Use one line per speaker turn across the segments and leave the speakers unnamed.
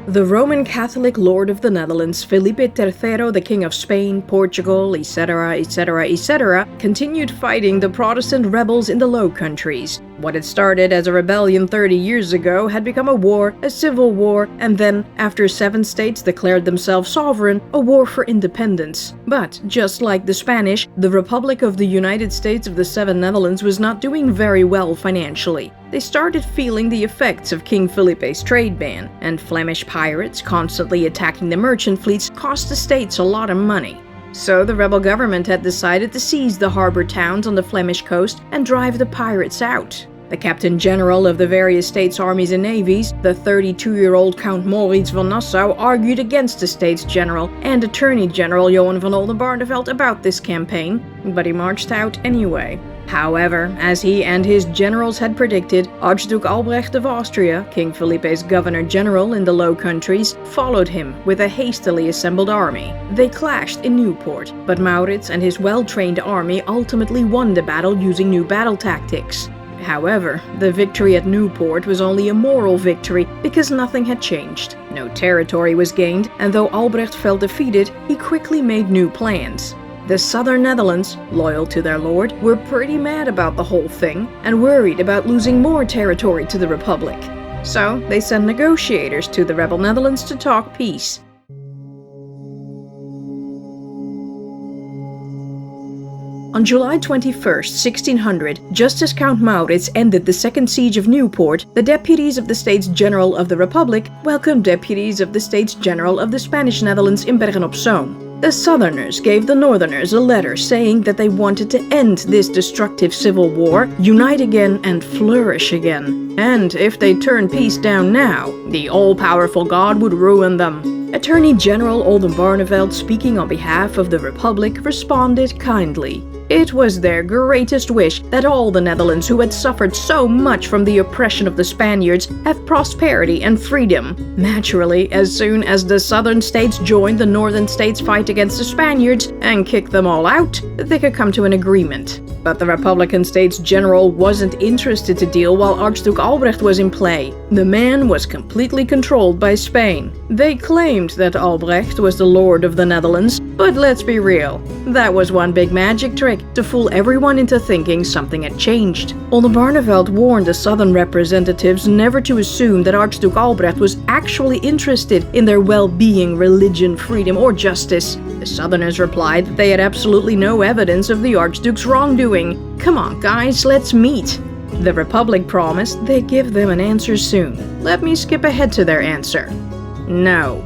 The Roman Catholic Lord of the Netherlands, Felipe III, the King of Spain, Portugal, etc., etc., etc., continued fighting the Protestant rebels in the Low Countries. What had started as a rebellion 30 years ago had become a war, a civil war, and then, after 7 states declared themselves sovereign, a war for independence. But, just like the Spanish, the Republic of the United States of the Seven Netherlands was not doing very well financially. They started feeling the effects of King Felipe's trade ban, and Flemish pirates constantly attacking the merchant fleets cost the states a lot of money. So the rebel government had decided to seize the harbor towns on the Flemish coast and drive the pirates out. The Captain General of the various states' armies and navies, the 32-year-old Count Maurits van Nassau, argued against the States General and Attorney General Johan van Oldenbarnevelt about this campaign, but he marched out anyway. However, as he and his generals had predicted, Archduke Albrecht of Austria, King Felipe's governor-general in the Low Countries, followed him with a hastily assembled army. They clashed in Newport, but Maurits and his well-trained army ultimately won the battle using new battle tactics. However, the victory at Newport was only a moral victory because nothing had changed. No territory was gained, and though Albrecht felt defeated, he quickly made new plans. The southern Netherlands, loyal to their lord, were pretty mad about the whole thing and worried about losing more territory to the Republic. So they sent negotiators to the rebel Netherlands to talk peace. On July 21, 1600, just as Count Maurits ended the Second Siege of Newport, the deputies of the States General of the Republic welcomed deputies of the States General of the Spanish Netherlands in Bergen-op-Zoom. The Southerners gave the Northerners a letter saying that they wanted to end this destructive civil war, unite again, and flourish again. And if they turned peace down now, the all-powerful God would ruin them. Attorney General Oldenbarnevelt, speaking on behalf of the Republic, responded kindly. It was their greatest wish that all the Netherlands who had suffered so much from the oppression of the Spaniards have prosperity and freedom. Naturally, as soon as the southern states joined the northern states' fight against the Spaniards and kicked them all out, they could come to an agreement. But the Republican States General wasn't interested to deal while Archduke Albrecht was in play. The man was completely controlled by Spain. They claimed that Albrecht was the Lord of the Netherlands, but let's be real, that was one big magic trick to fool everyone into thinking something had changed. Oldenbarnevelt warned the southern representatives never to assume that Archduke Albrecht was actually interested in their well-being, religion, freedom, or justice. The Southerners replied that they had absolutely no evidence of the Archduke's wrongdoing. Come on, guys, let's meet. The Republic promised they'd give them an answer soon. Let me skip ahead to their answer. No.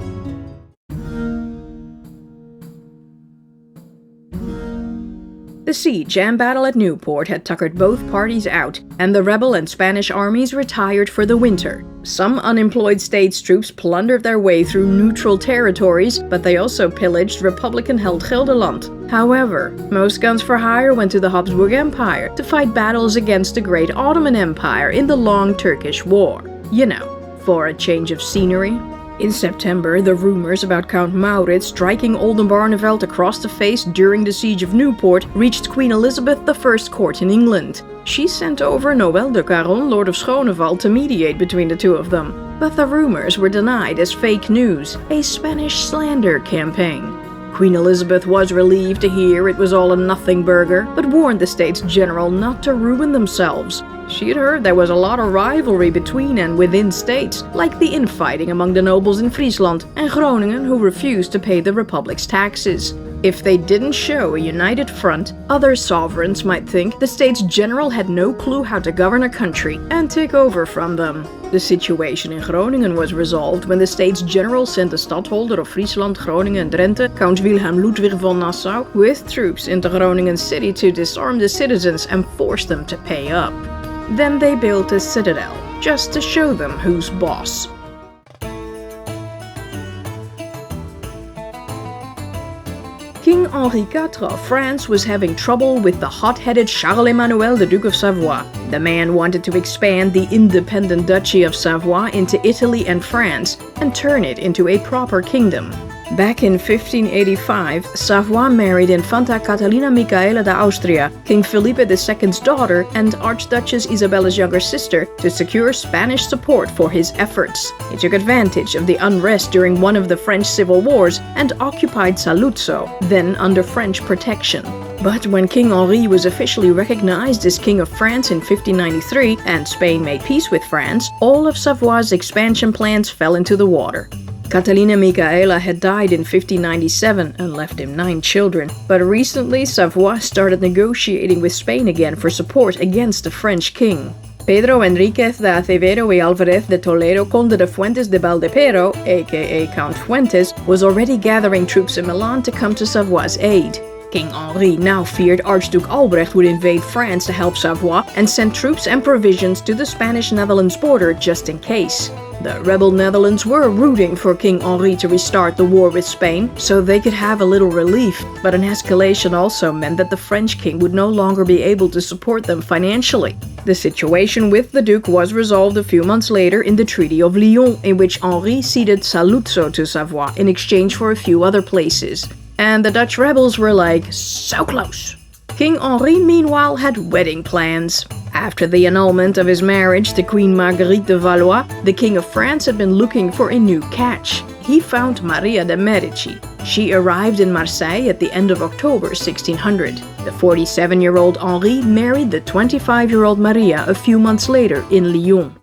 The siege and battle at Newport had tuckered both parties out, and the rebel and Spanish armies retired for the winter. Some unemployed states troops plundered their way through neutral territories, but they also pillaged Republican-held Gelderland. However, most guns for hire went to the Habsburg Empire to fight battles against the Great Ottoman Empire in the Long Turkish War. You know, for a change of scenery. In September, the rumors about Count Maurits striking Oldenbarnevelt across the face during the siege of Newport reached Queen Elizabeth I's court in England. She sent over Noël de Caron, Lord of Schonewald, to mediate between the two of them. But the rumors were denied as fake news, a Spanish slander campaign. Queen Elizabeth was relieved to hear it was all a nothing burger, but warned the States General not to ruin themselves. She had heard there was a lot of rivalry between and within states, like the infighting among the nobles in Friesland and Groningen who refused to pay the Republic's taxes. If they didn't show a united front, other sovereigns might think the States General had no clue how to govern a country and take over from them. The situation in Groningen was resolved when the States General sent the stadholder of Friesland, Groningen and Drenthe, Count Wilhelm Ludwig von Nassau, with troops into Groningen city to disarm the citizens and force them to pay up. Then they built a citadel, just to show them who's boss. King Henri IV of France was having trouble with the hot-headed Charles-Emmanuel, the Duke of Savoy. The man wanted to expand the independent Duchy of Savoy into Italy and France and turn it into a proper kingdom. Back in 1585, Savoy married Infanta Catalina Micaela de Austria, King Felipe II's daughter and Archduchess Isabella's younger sister, to secure Spanish support for his efforts. He took advantage of the unrest during one of the French civil wars and occupied Saluzzo, then under French protection. But when King Henri was officially recognized as King of France in 1593 and Spain made peace with France, all of Savoy's expansion plans fell into the water. Catalina Micaela had died in 1597 and left him 9 children, but recently Savoy started negotiating with Spain again for support against the French king. Pedro Enriquez de Acevedo y Alvarez de Toledo Conde de Fuentes de Valdepero, aka Count Fuentes, was already gathering troops in Milan to come to Savoy's aid. King Henri now feared Archduke Albrecht would invade France to help Savoy and sent troops and provisions to the Spanish-Netherlands border just in case. The rebel Netherlands were rooting for King Henri to restart the war with Spain so they could have a little relief, but an escalation also meant that the French king would no longer be able to support them financially. The situation with the Duke was resolved a few months later in the Treaty of Lyon, in which Henri ceded Saluzzo to Savoy in exchange for a few other places. And the Dutch rebels were like, so close. King Henri, meanwhile, had wedding plans. After the annulment of his marriage to Queen Marguerite de Valois, the King of France had been looking for a new catch. He found Maria de Medici. She arrived in Marseille at the end of October 1600. The 47-year-old Henri married the 25-year-old Maria a few months later in Lyon.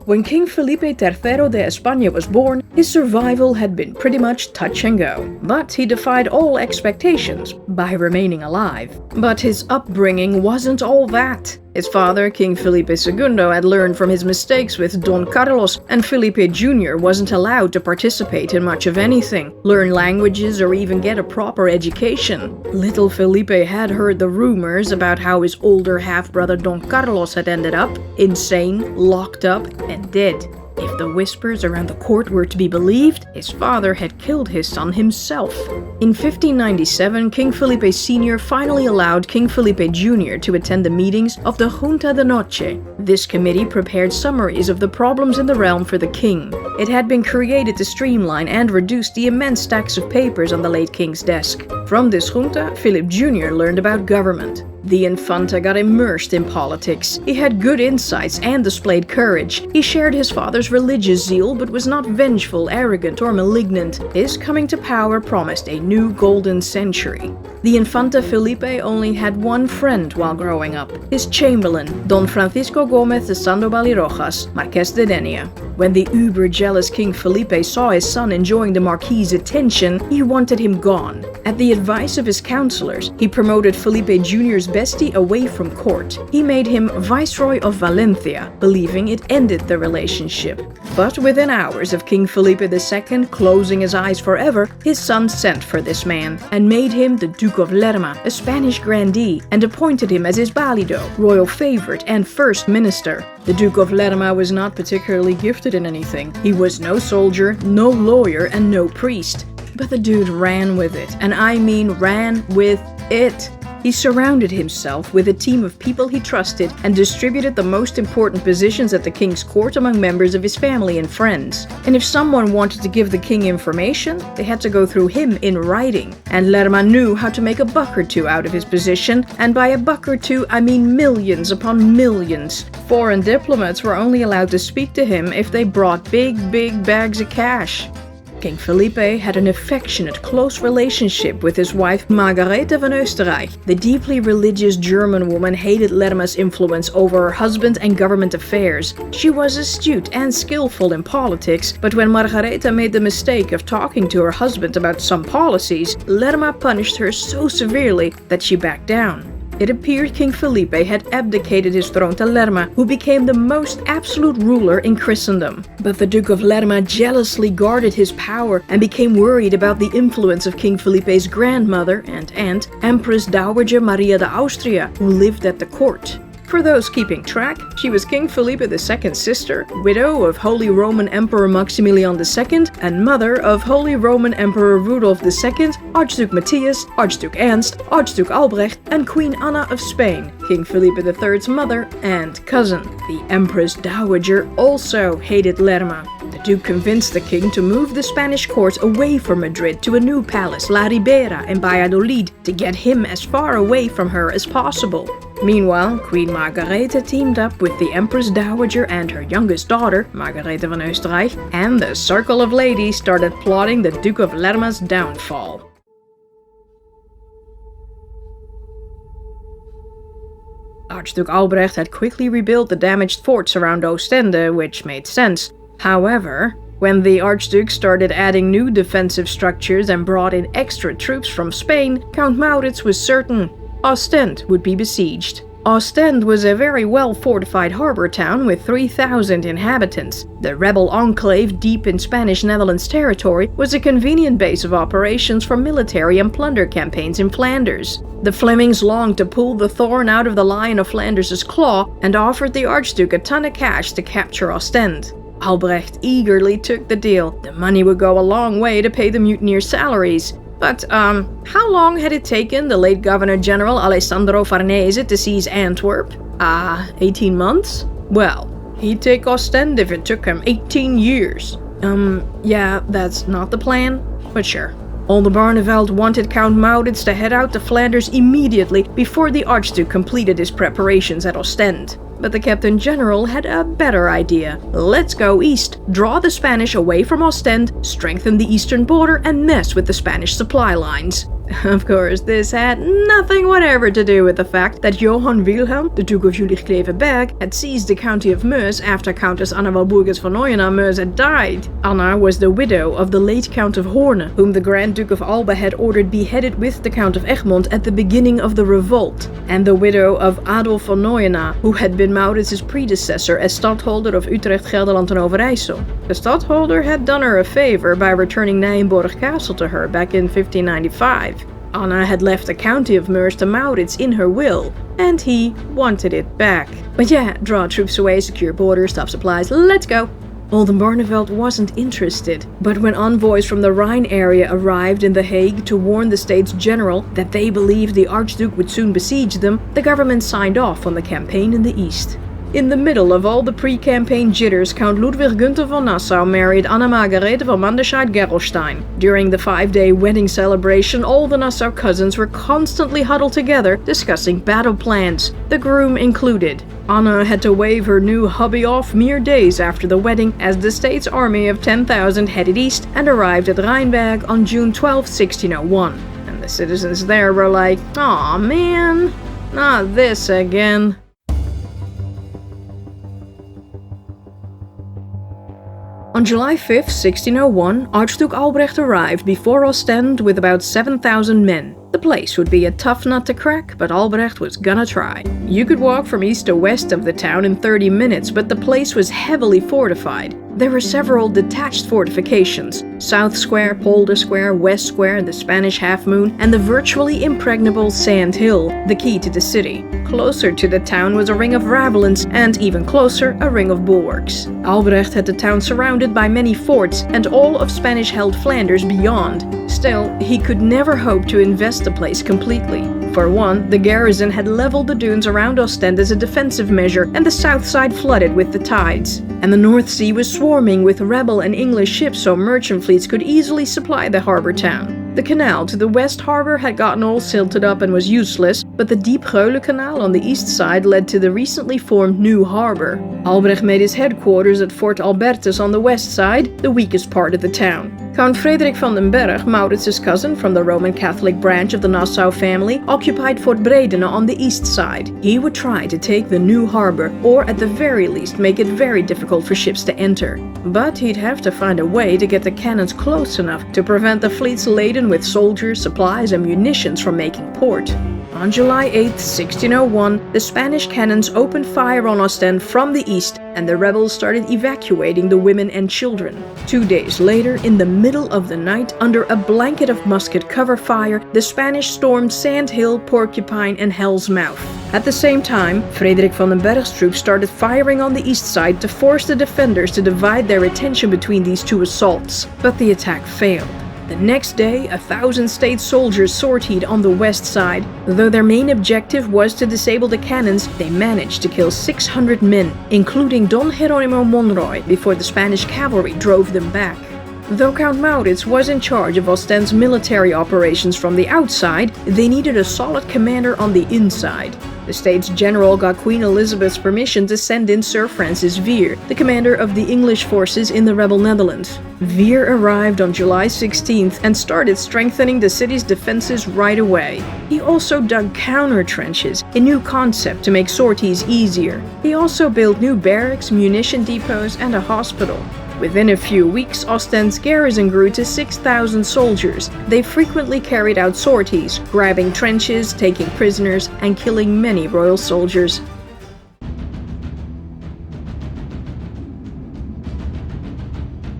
When King Felipe III de España was born, his survival had been pretty much touch and go, but he defied all expectations by remaining alive. But his upbringing wasn't all that. His father, King Felipe II, had learned from his mistakes with Don Carlos, and Felipe Jr. wasn't allowed to participate in much of anything, learn languages, or even get a proper education. Little Felipe had heard the rumors about how his older half-brother Don Carlos had ended up insane, locked up, and dead. If the whispers around the court were to be believed, his father had killed his son himself. In 1597, King Felipe Sr. finally allowed King Felipe Jr. to attend the meetings of the Junta de Noche. This committee prepared summaries of the problems in the realm for the king. It had been created to streamline and reduce the immense stacks of papers on the late king's desk. From this junta, Philip Jr. learned about government. The Infanta got immersed in politics. He had good insights and displayed courage. He shared his father's religious zeal but was not vengeful, arrogant, or malignant. His coming to power promised a new golden century. The Infanta Felipe only had one friend while growing up, his chamberlain, Don Francisco Gómez de Sandoval y Rojas, Marqués de Denia. When the uber-jealous King Felipe saw his son enjoying the Marquis's attention, he wanted him gone. At the advice of his counselors, he promoted Felipe Jr.'s bestie away from court. He made him Viceroy of Valencia, believing it ended the relationship. But within hours of King Felipe II closing his eyes forever, his son sent for this man and made him the Duke of Lerma, a Spanish grandee, and appointed him as his valido, royal favorite, and first minister. The Duke of Lerma was not particularly gifted in anything. He was no soldier, no lawyer, and no priest. But the dude ran with it, and I mean ran with it. He surrounded himself with a team of people he trusted and distributed the most important positions at the king's court among members of his family and friends. And if someone wanted to give the king information, they had to go through him in writing. And Lerma knew how to make a buck or two out of his position, and by a buck or two I mean millions upon millions. Foreign diplomats were only allowed to speak to him if they brought big bags of cash. King Felipe had an affectionate, close relationship with his wife Margarethe van Oostenrijk. The deeply religious German woman hated Lerma's influence over her husband and government affairs. She was astute and skillful in politics, but when Margarethe made the mistake of talking to her husband about some policies, Lerma punished her so severely that she backed down. It appeared King Felipe had abdicated his throne to Lerma, who became the most absolute ruler in Christendom. But the Duke of Lerma jealously guarded his power and became worried about the influence of King Felipe's grandmother and aunt, Empress Dowager Maria de Austria, who lived at the court. For those keeping track, she was King Felipe II's sister, widow of Holy Roman Emperor Maximilian II, and mother of Holy Roman Emperor Rudolf II, Archduke Matthias, Archduke Ernst, Archduke Albrecht, and Queen Anna of Spain, King Felipe III's mother and cousin. The Empress Dowager also hated Lerma. The Duke convinced the king to move the Spanish court away from Madrid to a new palace, La Ribera, in Valladolid, to get him as far away from her as possible. Meanwhile, Queen Margarethe teamed up with the Empress Dowager and her youngest daughter, Margarethe van Oostenrijk, and the Circle of Ladies started plotting the Duke of Lerma's downfall. Archduke Albrecht had quickly rebuilt the damaged forts around Ostende, which made sense. However, when the Archduke started adding new defensive structures and brought in extra troops from Spain, Count Maurits was certain Ostend would be besieged. Ostend was a very well-fortified harbor town with 3,000 inhabitants. The rebel enclave deep in Spanish Netherlands territory was a convenient base of operations for military and plunder campaigns in Flanders. The Flemings longed to pull the thorn out of the Lion of Flanders' claw and offered the Archduke a ton of cash to capture Ostend. Albrecht eagerly took the deal. The money would go a long way to pay the mutineers' salaries. But, how long had it taken the late Governor-General Alessandro Farnese to seize Antwerp? 18 months? Well, he'd take Ostend if it took him 18 years. Yeah, that's not the plan, but sure. Oldenbarneveld wanted Count Maurits to head out to Flanders immediately before the Archduke completed his preparations at Ostend. But the Captain General had a better idea. Let's go east, draw the Spanish away from Ostend, strengthen the eastern border, and mess with the Spanish supply lines. Of course, this had nothing whatever to do with the fact that Johann Wilhelm, the Duke of Jülich-Kleverberg, had seized the county of Meuse after Countess Anna Walburgis von Neuena-Meuse had died. Anna was the widow of the late Count of Horne, whom the Grand Duke of Alba had ordered beheaded with the Count of Egmont at the beginning of the revolt, and the widow of Adolf von Neuena, who had been Maurits' predecessor as stadholder of Utrecht, Gelderland and Overijssel. The stadholder had done her a favor by returning Nijenborg Castle to her back in 1595. Anna had left the county of Meuse to Maurits in her will, and he wanted it back. But yeah, draw troops away, secure borders, stop supplies, let's go! Oldenbarneveld wasn't interested, but when envoys from the Rhine area arrived in The Hague to warn the States General that they believed the Archduke would soon besiege them, the government signed off on the campaign in the east. In the middle of all the pre-campaign jitters, Count Ludwig Gunther von Nassau married Anna Margarethe von Manderscheid-Gerolstein. During the 5-day wedding celebration, all the Nassau cousins were constantly huddled together, discussing battle plans, the groom included. Anna had to wave her new hubby off mere days after the wedding as the state's army of 10,000 headed east and arrived at Rheinberg on June 12, 1601. And the citizens there were like, "Aw man, not this again." On July 5, 1601, Archduke Albrecht arrived before Ostend with about 7,000 men. The place would be a tough nut to crack, but Albrecht was gonna try. You could walk from east to west of the town in 30 minutes, but the place was heavily fortified. There were several detached fortifications: South Square, Polder Square, West Square, the Spanish Half Moon, and the virtually impregnable Sand Hill, the key to the city. Closer to the town was a ring of ravelins, and even closer, a ring of bulwarks. Albrecht had the town surrounded by many forts, and all of Spanish-held Flanders beyond. Still, he could never hope to invest the place completely. For one, the garrison had leveled the dunes around Ostend as a defensive measure, and the south side flooded with the tides. And the North Sea was swarming with rebel and English ships, so merchant fleets could easily supply the harbor town. The canal to the West Harbor had gotten all silted up and was useless, but the Diep Geulen Canal on the east side led to the recently formed New Harbor. Albrecht made his headquarters at Fort Albertus on the west side, the weakest part of the town. Count Frederik van den Berg, Maurits' cousin from the Roman Catholic branch of the Nassau family, occupied Fort Bredene on the east side. He would try to take the New Harbor, or at the very least make it very difficult for ships to enter. But he'd have to find a way to get the cannons close enough to prevent the fleets laden with soldiers, supplies, and munitions from making port. On July 8, 1601, the Spanish cannons opened fire on Ostend from the east, and the rebels started evacuating the women and children. 2 days later, in the middle of the night, under a blanket of musket cover fire, the Spanish stormed Sand Hill, Porcupine, and Hell's Mouth. At the same time, Frederik van den Bergh's troops started firing on the east side to force the defenders to divide their attention between these two assaults, but the attack failed. The next day, 1,000 state soldiers sortied on the west side. Though their main objective was to disable the cannons, they managed to kill 600 men, including Don Jeronimo Monroy, before the Spanish cavalry drove them back. Though Count Maurits was in charge of Ostend's military operations from the outside, they needed a solid commander on the inside. The States General got Queen Elizabeth's permission to send in Sir Francis Vere, the commander of the English forces in the rebel Netherlands. Vere arrived on July 16th and started strengthening the city's defenses right away. He also dug counter trenches, a new concept to make sorties easier. He also built new barracks, munition depots, and a hospital. Within a few weeks, Ostend's garrison grew to 6,000 soldiers. They frequently carried out sorties, grabbing trenches, taking prisoners, and killing many royal soldiers.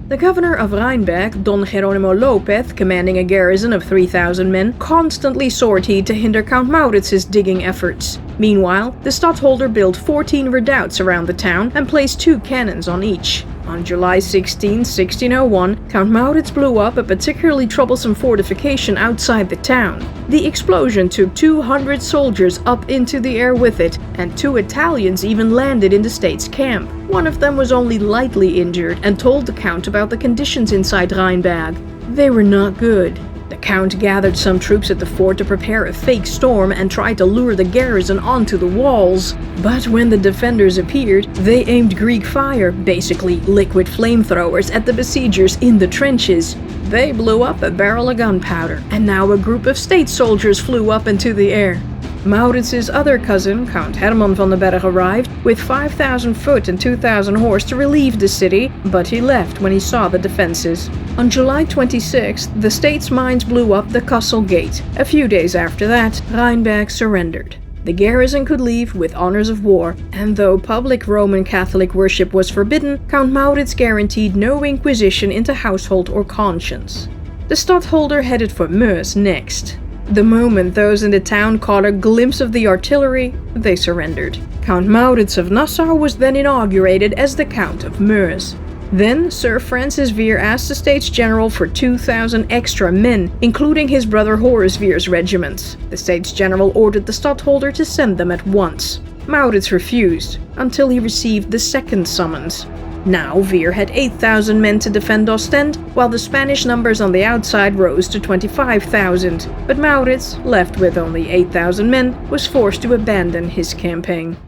The governor of Rheinberg, Don Jeronimo Lopez, commanding a garrison of 3,000 men, constantly sortied to hinder Count Maurits's digging efforts. Meanwhile, the stadtholder built 14 redoubts around the town and placed 2 cannons on each. On July 16, 1601, Count Maurits blew up a particularly troublesome fortification outside the town. The explosion took 200 soldiers up into the air with it, and 2 Italians even landed in the state's camp. One of them was only lightly injured and told the Count about the conditions inside Rheinberg. They were not good. The Count gathered some troops at the fort to prepare a fake storm and tried to lure the garrison onto the walls. But when the defenders appeared, they aimed Greek fire, basically liquid flamethrowers, at the besiegers in the trenches. They blew up a barrel of gunpowder, and now a group of state soldiers flew up into the air. Maurits's other cousin, Count Herman van den Bergh, arrived with 5,000 foot and 2,000 horse to relieve the city, but he left when he saw the defenses. On July 26th, the state's mines blew up the Castle Gate. A few days after that, Rheinberg surrendered. The garrison could leave with honors of war, and though public Roman Catholic worship was forbidden, Count Maurits guaranteed no inquisition into household or conscience. The stadtholder headed for Meuse next. The moment those in the town caught a glimpse of the artillery, they surrendered. Count Maurits of Nassau was then inaugurated as the Count of Meuse. Then Sir Francis Vere asked the States General for 2,000 extra men, including his brother Horace Vere's regiments. The States General ordered the stadtholder to send them at once. Maurits refused, until he received the second summons. Now Vere had 8,000 men to defend Ostend, while the Spanish numbers on the outside rose to 25,000. But Maurits, left with only 8,000 men, was forced to abandon his campaign.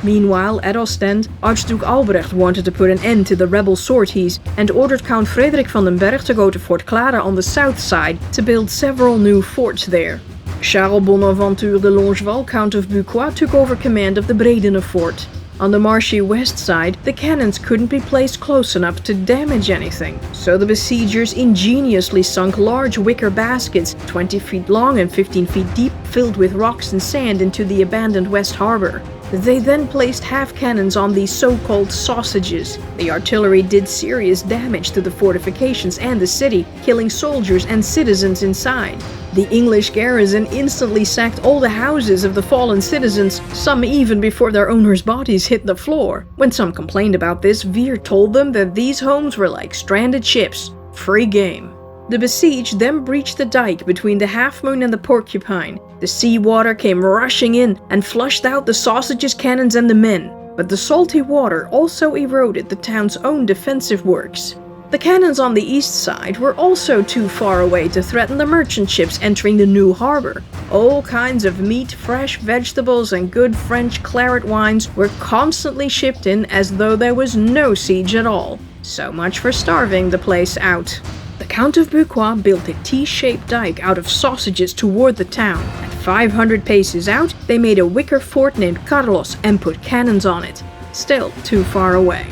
Meanwhile, at Ostend, Archduke Albrecht wanted to put an end to the rebel sorties and ordered Count Frederik van den Bergh to go to Fort Clara on the south side to build several new forts there. Charles Bonaventure de Longueval, Count of Bucquoy, took over command of the Bredene fort. On the marshy west side, the cannons couldn't be placed close enough to damage anything, so the besiegers ingeniously sunk large wicker baskets, 20 feet long and 15 feet deep, filled with rocks and sand into the abandoned West Harbor. They then placed half-cannons on these so-called sausages. The artillery did serious damage to the fortifications and the city, killing soldiers and citizens inside. The English garrison instantly sacked all the houses of the fallen citizens, some even before their owners' bodies hit the floor. When some complained about this, Vere told them that these homes were like stranded ships. Free game. The besieged then breached the dike between the Half Moon and the Porcupine. The seawater came rushing in and flushed out the sausages, cannons, and the men. But the salty water also eroded the town's own defensive works. The cannons on the east side were also too far away to threaten the merchant ships entering the new harbor. All kinds of meat, fresh vegetables, and good French claret wines were constantly shipped in as though there was no siege at all. So much for starving the place out. The Count of Bucquoy built a T-shaped dike out of sausages toward the town. At 500 paces out, they made a wicker fort named Carlos and put cannons on it. Still too far away.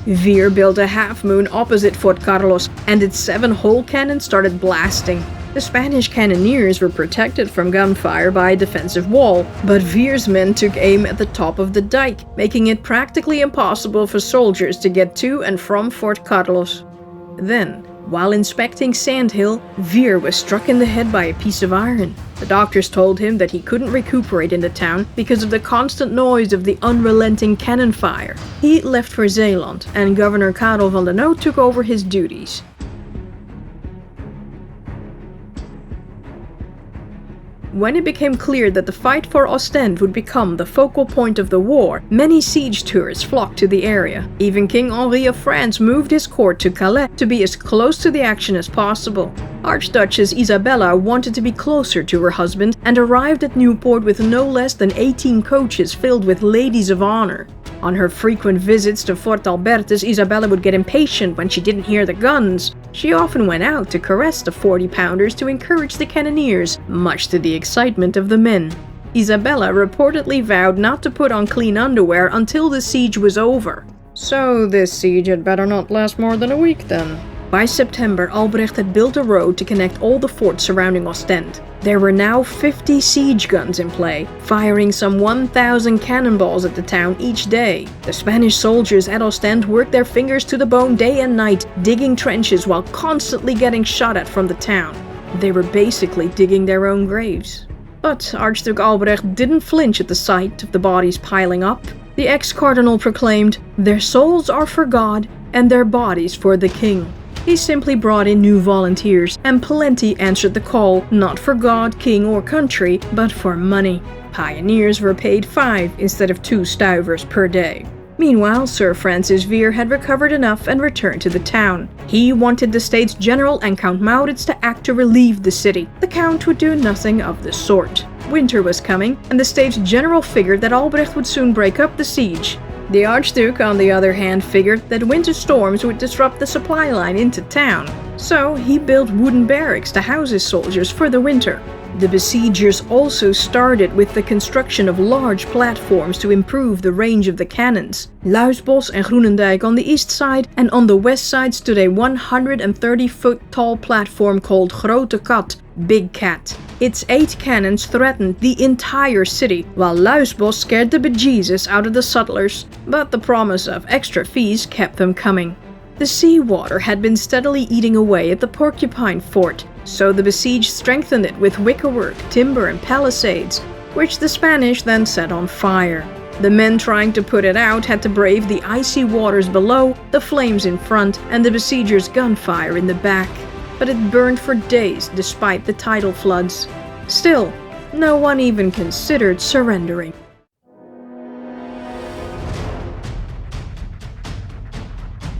Vere built a Half Moon opposite Fort Carlos, and its 7 whole cannons started blasting. The Spanish cannoneers were protected from gunfire by a defensive wall, but Vere's men took aim at the top of the dike, making it practically impossible for soldiers to get to and from Fort Carlos. Then, While inspecting Sandhill, Veer was struck in the head by a piece of iron. The doctors told him that he couldn't recuperate in the town because of the constant noise of the unrelenting cannon fire. He left for Zeeland, and Governor Karel van der Noot took over his duties. When it became clear that the fight for Ostend would become the focal point of the war, many siege tourists flocked to the area. Even King Henri of France moved his court to Calais to be as close to the action as possible. Archduchess Isabella wanted to be closer to her husband and arrived at Newport with no less than 18 coaches filled with ladies of honor. On her frequent visits to Fort Albertus, Isabella would get impatient when she didn't hear the guns. She often went out to caress the 40-pounders to encourage the cannoneers, much to the excitement of the men. Isabella reportedly vowed not to put on clean underwear until the siege was over. So this siege had better not last more than a week then. By September, Albrecht had built a road to connect all the forts surrounding Ostend. There were now 50 siege guns in play, firing some 1,000 cannonballs at the town each day. The Spanish soldiers at Ostend worked their fingers to the bone day and night, digging trenches while constantly getting shot at from the town. They were basically digging their own graves. But Archduke Albrecht didn't flinch at the sight of the bodies piling up. The ex-cardinal proclaimed, "Their souls are for God, and their bodies for the king." He simply brought in new volunteers, and plenty answered the call, not for God, king, or country, but for money. Pioneers were paid 5 instead of 2 stuivers per day. Meanwhile, Sir Francis Vere had recovered enough and returned to the town. He wanted the States General and Count Maurits to act to relieve the city. The Count would do nothing of the sort. Winter was coming, and the States General figured that Albrecht would soon break up the siege. The Archduke, on the other hand, figured that winter storms would disrupt the supply line into town. So he built wooden barracks to house his soldiers for the winter. The besiegers also started with the construction of large platforms to improve the range of the cannons. Luisbos and Groenendijk on the east side, and on the west side stood a 130-foot tall platform called Grote Kat, Big Cat. Its 8 cannons threatened the entire city, while Luisbos scared the bejesus out of the settlers, but the promise of extra fees kept them coming. The seawater had been steadily eating away at the Porcupine Fort, so the besieged strengthened it with wickerwork, timber, and palisades, which the Spanish then set on fire. The men trying to put it out had to brave the icy waters below, the flames in front, and the besiegers' gunfire in the back. But it burned for days despite the tidal floods. Still, no one even considered surrendering.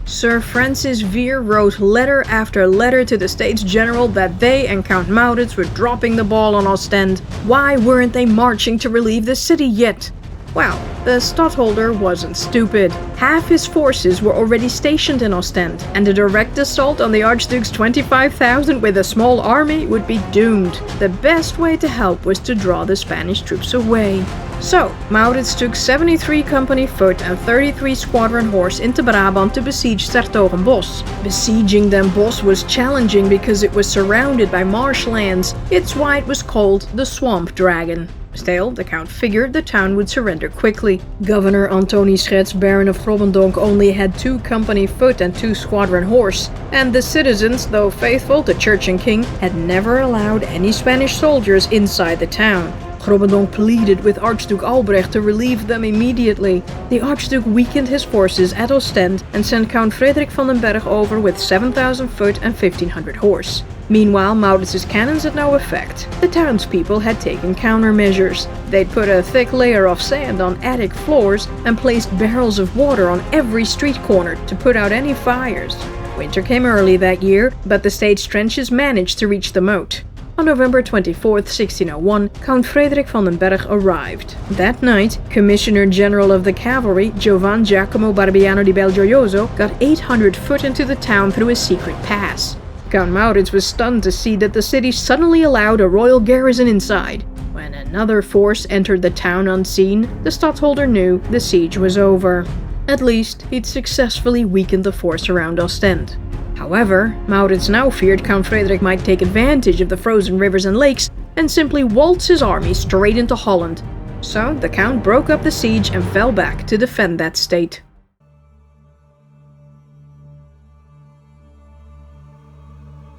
Sir Francis Vere wrote letter after letter to the States General that they and Count Maurits were dropping the ball on Ostend. Why weren't they marching to relieve the city yet? Well, the Stadtholder wasn't stupid. Half his forces were already stationed in Ostend, and a direct assault on the Archduke's 25,000 with a small army would be doomed. The best way to help was to draw the Spanish troops away. So, Maurits took 73 company foot and 33 squadron horse into Brabant to besiege 's-Hertogenbosch. Besieging Den Bosch was challenging because it was surrounded by marshlands. It's why it was called the Swamp Dragon. Still, the Count figured the town would surrender quickly. Governor Antoni Schets, Baron of Grobbendonck, only had 2 company foot and 2 squadron horse, and the citizens, though faithful to Church and King, had never allowed any Spanish soldiers inside the town. Grobbendonck pleaded with Archduke Albrecht to relieve them immediately. The Archduke weakened his forces at Ostend and sent Count Frederik van den Berg over with 7,000 foot and 1,500 horse. Meanwhile, Maurits's cannons had no effect. The townspeople had taken countermeasures. They'd put a thick layer of sand on attic floors and placed barrels of water on every street corner to put out any fires. Winter came early that year, but the state's trenches managed to reach the moat. On November 24, 1601, Count Frederik van den Berg arrived. That night, Commissioner General of the Cavalry, Giovan Giacomo Barbiano di Belgioioso, got 800 foot into the town through a secret pass. Count Maurits was stunned to see that the city suddenly allowed a royal garrison inside. When another force entered the town unseen, the Stadtholder knew the siege was over. At least, he'd successfully weakened the force around Ostend. However, Maurits now feared Count Frederik might take advantage of the frozen rivers and lakes and simply waltz his army straight into Holland. So the Count broke up the siege and fell back to defend that state.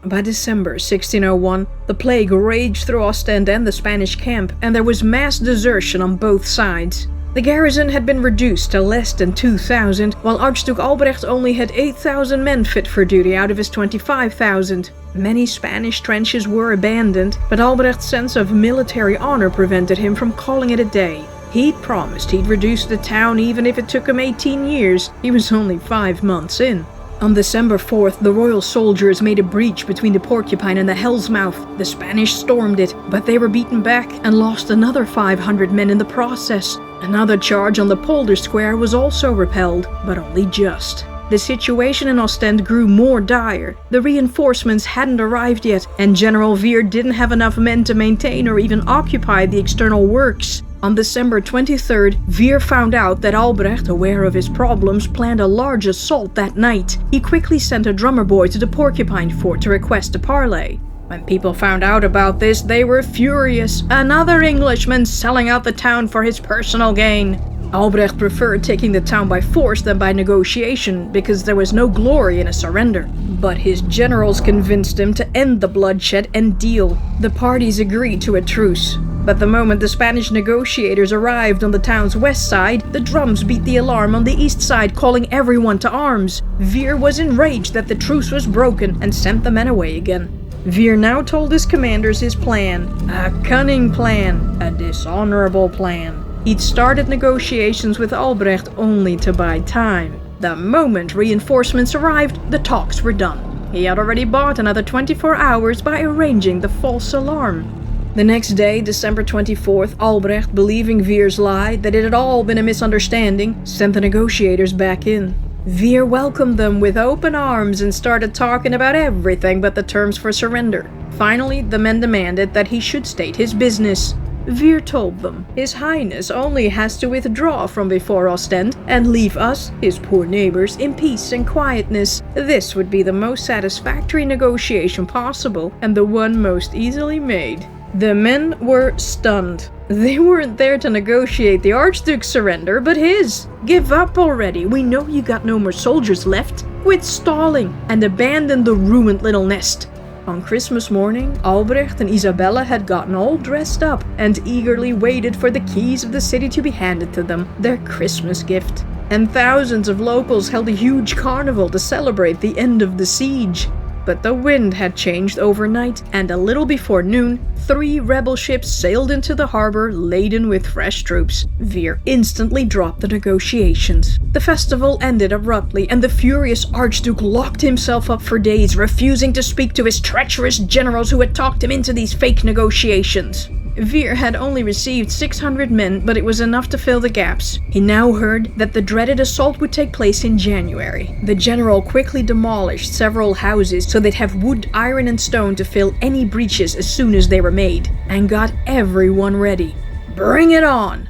By December 1601, the plague raged through Ostend and the Spanish camp, and there was mass desertion on both sides. The garrison had been reduced to less than 2,000, while Archduke Albrecht only had 8,000 men fit for duty out of his 25,000. Many Spanish trenches were abandoned, but Albrecht's sense of military honor prevented him from calling it a day. He'd promised he'd reduce the town even if it took him 18 years. He was only 5 months in. On December 4th, the royal soldiers made a breach between the Porcupine and the Hell's Mouth. The Spanish stormed it, but they were beaten back and lost another 500 men in the process. Another charge on the Polder Square was also repelled, but only just. The situation in Ostend grew more dire. The reinforcements hadn't arrived yet, and General Veer didn't have enough men to maintain or even occupy the external works. On December 23rd, Veer found out that Albrecht, aware of his problems, planned a large assault that night. He quickly sent a drummer boy to the Porcupine Fort to request a parley. When people found out about this, they were furious. Another Englishman selling out the town for his personal gain. Albrecht preferred taking the town by force than by negotiation, because there was no glory in a surrender. But his generals convinced him to end the bloodshed and deal. The parties agreed to a truce. But the moment the Spanish negotiators arrived on the town's west side, the drums beat the alarm on the east side, calling everyone to arms. Veer was enraged that the truce was broken and sent the men away again. Veer now told his commanders his plan. A cunning plan. A dishonorable plan. He'd started negotiations with Albrecht only to buy time. The moment reinforcements arrived, the talks were done. He had already bought another 24 hours by arranging the false alarm. The next day, December 24th, Albrecht, believing Veer's lie that it had all been a misunderstanding, sent the negotiators back in. Veer welcomed them with open arms and started talking about everything but the terms for surrender. Finally, the men demanded that he should state his business. Veer told them, His Highness only has to withdraw from before Ostend and leave us, his poor neighbors, in peace and quietness. This would be the most satisfactory negotiation possible and the one most easily made. The men were stunned. They weren't there to negotiate the Archduke's surrender, but his. Give up already. We know you got no more soldiers left. Quit stalling and abandon the ruined little nest. On Christmas morning, Albrecht and Isabella had gotten all dressed up and eagerly waited for the keys of the city to be handed to them, their Christmas gift. And thousands of locals held a huge carnival to celebrate the end of the siege. But the wind had changed overnight, and a little before noon, 3 rebel ships sailed into the harbor laden with fresh troops. Veer instantly dropped the negotiations. The festival ended abruptly, and the furious Archduke locked himself up for days, refusing to speak to his treacherous generals who had talked him into these fake negotiations. Veer had only received 600 men, but it was enough to fill the gaps. He now heard that the dreaded assault would take place in January. The general quickly demolished several houses so they'd have wood, iron, and stone to fill any breaches as soon as they were made, and got everyone ready. Bring it on!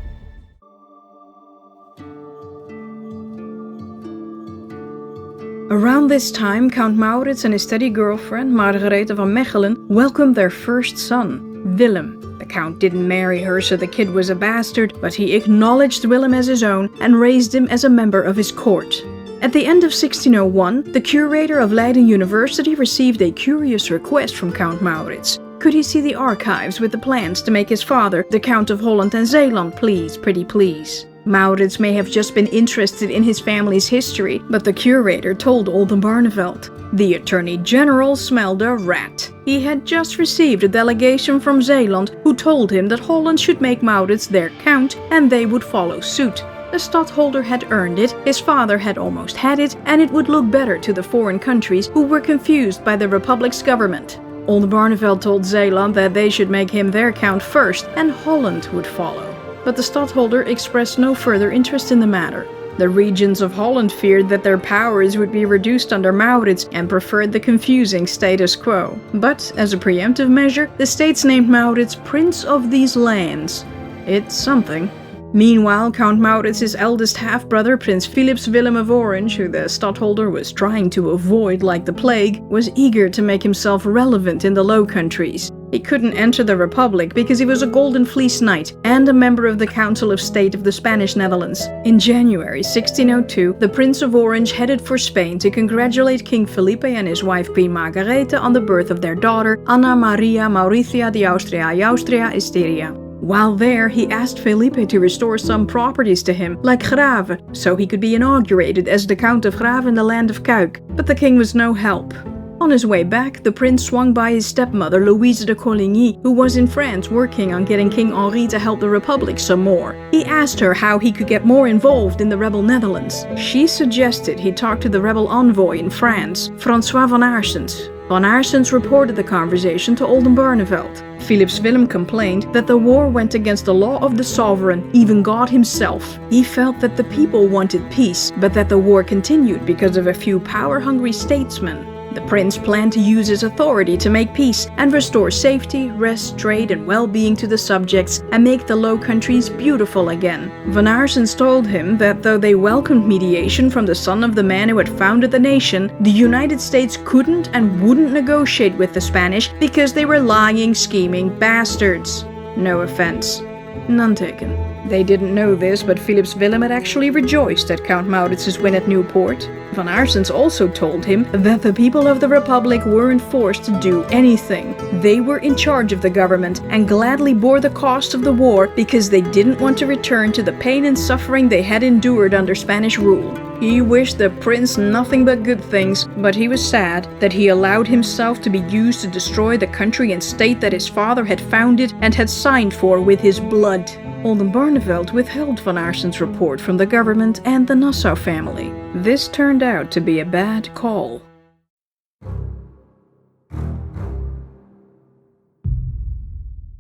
Around this time, Count Maurits and his steady girlfriend, Margarethe van Mechelen, welcomed their first son, Willem. The Count didn't marry her, so the kid was a bastard, but he acknowledged Willem as his own and raised him as a member of his court. At the end of 1601, the curator of Leiden University received a curious request from Count Maurits. Could he see the archives with the plans to make his father, the Count of Holland and Zeeland, please, pretty please? Maurits may have just been interested in his family's history, but the curator told Oldenbarneveld. The Attorney General smelled a rat. He had just received a delegation from Zeeland who told him that Holland should make Maurits their count and they would follow suit. The stadtholder had earned it, his father had almost had it, and it would look better to the foreign countries who were confused by the Republic's government. Oldenbarneveld told Zeeland that they should make him their count first and Holland would follow. But the stadtholder expressed no further interest in the matter. The regions of Holland feared that their powers would be reduced under Maurits and preferred the confusing status quo. But, as a preemptive measure, the states named Maurits Prince of these lands. It's something. Meanwhile, Count Maurits' eldest half-brother, Prince Philips Willem of Orange, who the stadtholder was trying to avoid like the plague, was eager to make himself relevant in the Low Countries. He couldn't enter the Republic because he was a Golden Fleece Knight and a member of the Council of State of the Spanish Netherlands. In January 1602, the Prince of Orange headed for Spain to congratulate King Felipe and his wife Queen Margarethe on the birth of their daughter Anna Maria Mauritia de Austria Styria. While there, he asked Felipe to restore some properties to him, like Grave, so he could be inaugurated as the Count of Grave in the land of Cuijk, but the king was no help. On his way back, the prince swung by his stepmother Louise de Coligny, who was in France working on getting King Henri to help the Republic some more. He asked her how he could get more involved in the rebel Netherlands. She suggested he talk to the rebel envoy in France, François van Aarsens. Van Aarsens reported the conversation to Oldenbarneveld. Philips Willem complained that the war went against the law of the sovereign, even God himself. He felt that the people wanted peace, but that the war continued because of a few power-hungry statesmen. The prince planned to use his authority to make peace and restore safety, rest, trade, and well-being to the subjects and make the Low Countries beautiful again. Van Aarsens told him that though they welcomed mediation from the son of the man who had founded the nation, the United States couldn't and wouldn't negotiate with the Spanish because they were lying, scheming bastards. No offense. None taken. They didn't know this, but Philips Willem had actually rejoiced at Count Maurits's win at Newport. Van Aarsens also told him that the people of the Republic weren't forced to do anything. They were in charge of the government and gladly bore the cost of the war because they didn't want to return to the pain and suffering they had endured under Spanish rule. He wished the prince nothing but good things, but he was sad that he allowed himself to be used to destroy the country and state that his father had founded and had signed for with his blood. Oldenbarneveld withheld Van Aarsens' report from the government and the Nassau family. This turned out to be a bad call.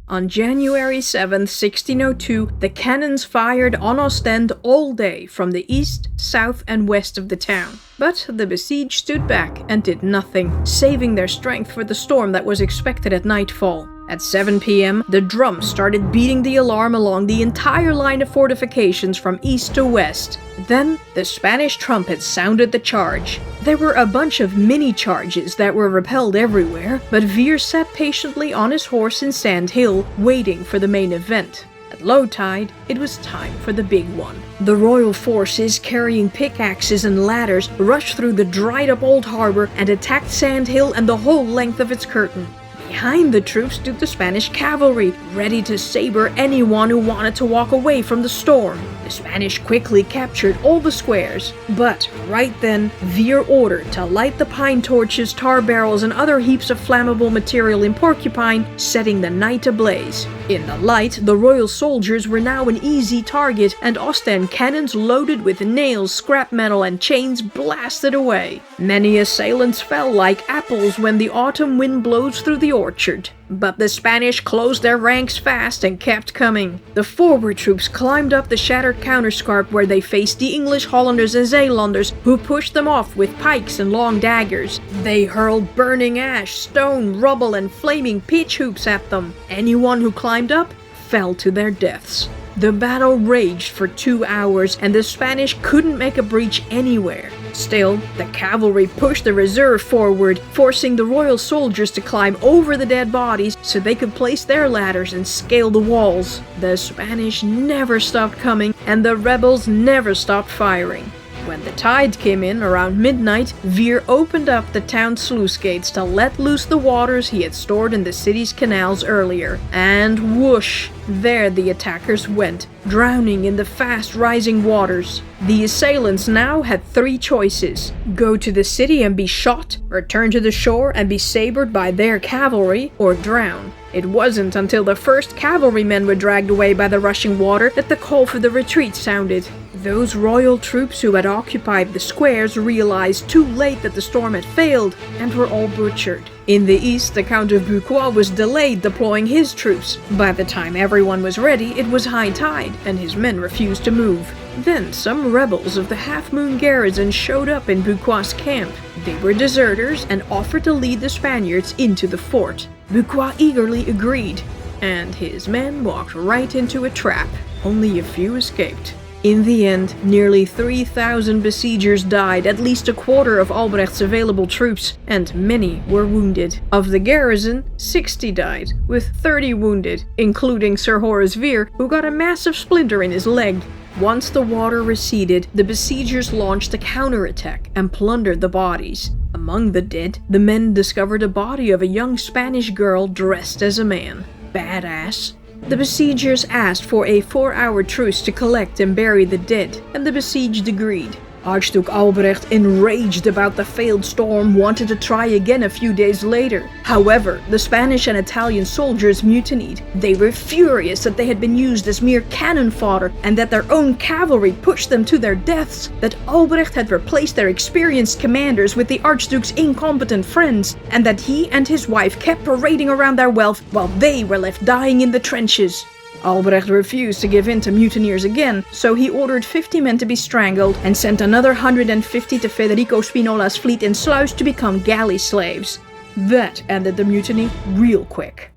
On January 7, 1602, the cannons fired on Ostend all day from the east, south, and west of the town. But the besieged stood back and did nothing, saving their strength for the storm that was expected at nightfall. At 7 p.m., the drums started beating the alarm along the entire line of fortifications from east to west. Then, the Spanish trumpets sounded the charge. There were a bunch of mini-charges that were repelled everywhere, but Vere sat patiently on his horse in Sand Hill, waiting for the main event. At low tide, it was time for the big one. The royal forces, carrying pickaxes and ladders, rushed through the dried-up old harbor and attacked Sand Hill and the whole length of its curtain. Behind the troops stood the Spanish cavalry, ready to saber anyone who wanted to walk away from the storm. The Spanish quickly captured all the squares, but right then, Vere ordered to light the pine torches, tar barrels, and other heaps of flammable material in Porcupine, setting the night ablaze. In the light, the royal soldiers were now an easy target, and Ostend cannons loaded with nails, scrap metal, and chains blasted away. Many assailants fell like apples when the autumn wind blows through the orchard. But the Spanish closed their ranks fast and kept coming. The forward troops climbed up the shattered counterscarp where they faced the English, Hollanders, and Zeelanders, who pushed them off with pikes and long daggers. They hurled burning ash, stone, rubble, and flaming pitch hoops at them. Anyone who climbed up fell to their deaths. The battle raged for 2 hours, and the Spanish couldn't make a breach anywhere. Still, the cavalry pushed the reserve forward, forcing the royal soldiers to climb over the dead bodies so they could place their ladders and scale the walls. The Spanish never stopped coming, and the rebels never stopped firing. When the tide came in around midnight, Vere opened up the town's sluice gates to let loose the waters he had stored in the city's canals earlier. And whoosh! There the attackers went, drowning in the fast-rising waters. The assailants now had 3 choices: go to the city and be shot, return to the shore and be sabred by their cavalry, or drown. It wasn't until the first cavalrymen were dragged away by the rushing water that the call for the retreat sounded. Those royal troops who had occupied the squares realized too late that the storm had failed and were all butchered. In the east, the Count of Bucquois was delayed deploying his troops. By the time everyone was ready, it was high tide, and his men refused to move. Then some rebels of the Half Moon Garrison showed up in Bucquois' camp. They were deserters and offered to lead the Spaniards into the fort. Bucquois eagerly agreed, and his men walked right into a trap. Only a few escaped. In the end, nearly 3,000 besiegers died, at least a quarter of Albrecht's available troops, and many were wounded. Of the garrison, 60 died, with 30 wounded, including Sir Horace Vere, who got a massive splinter in his leg. Once the water receded, the besiegers launched a counterattack and plundered the bodies. Among the dead, the men discovered a body of a young Spanish girl dressed as a man. Badass. The besiegers asked for a 4-hour truce to collect and bury the dead, and the besieged agreed. Archduke Albrecht, enraged about the failed storm, wanted to try again a few days later. However, the Spanish and Italian soldiers mutinied. They were furious that they had been used as mere cannon fodder and that their own cavalry pushed them to their deaths, that Albrecht had replaced their experienced commanders with the Archduke's incompetent friends, and that he and his wife kept parading around their wealth while they were left dying in the trenches. Albrecht refused to give in to mutineers again, so he ordered 50 men to be strangled and sent another 150 to Federico Spinola's fleet in Sluis to become galley slaves. That ended the mutiny real quick.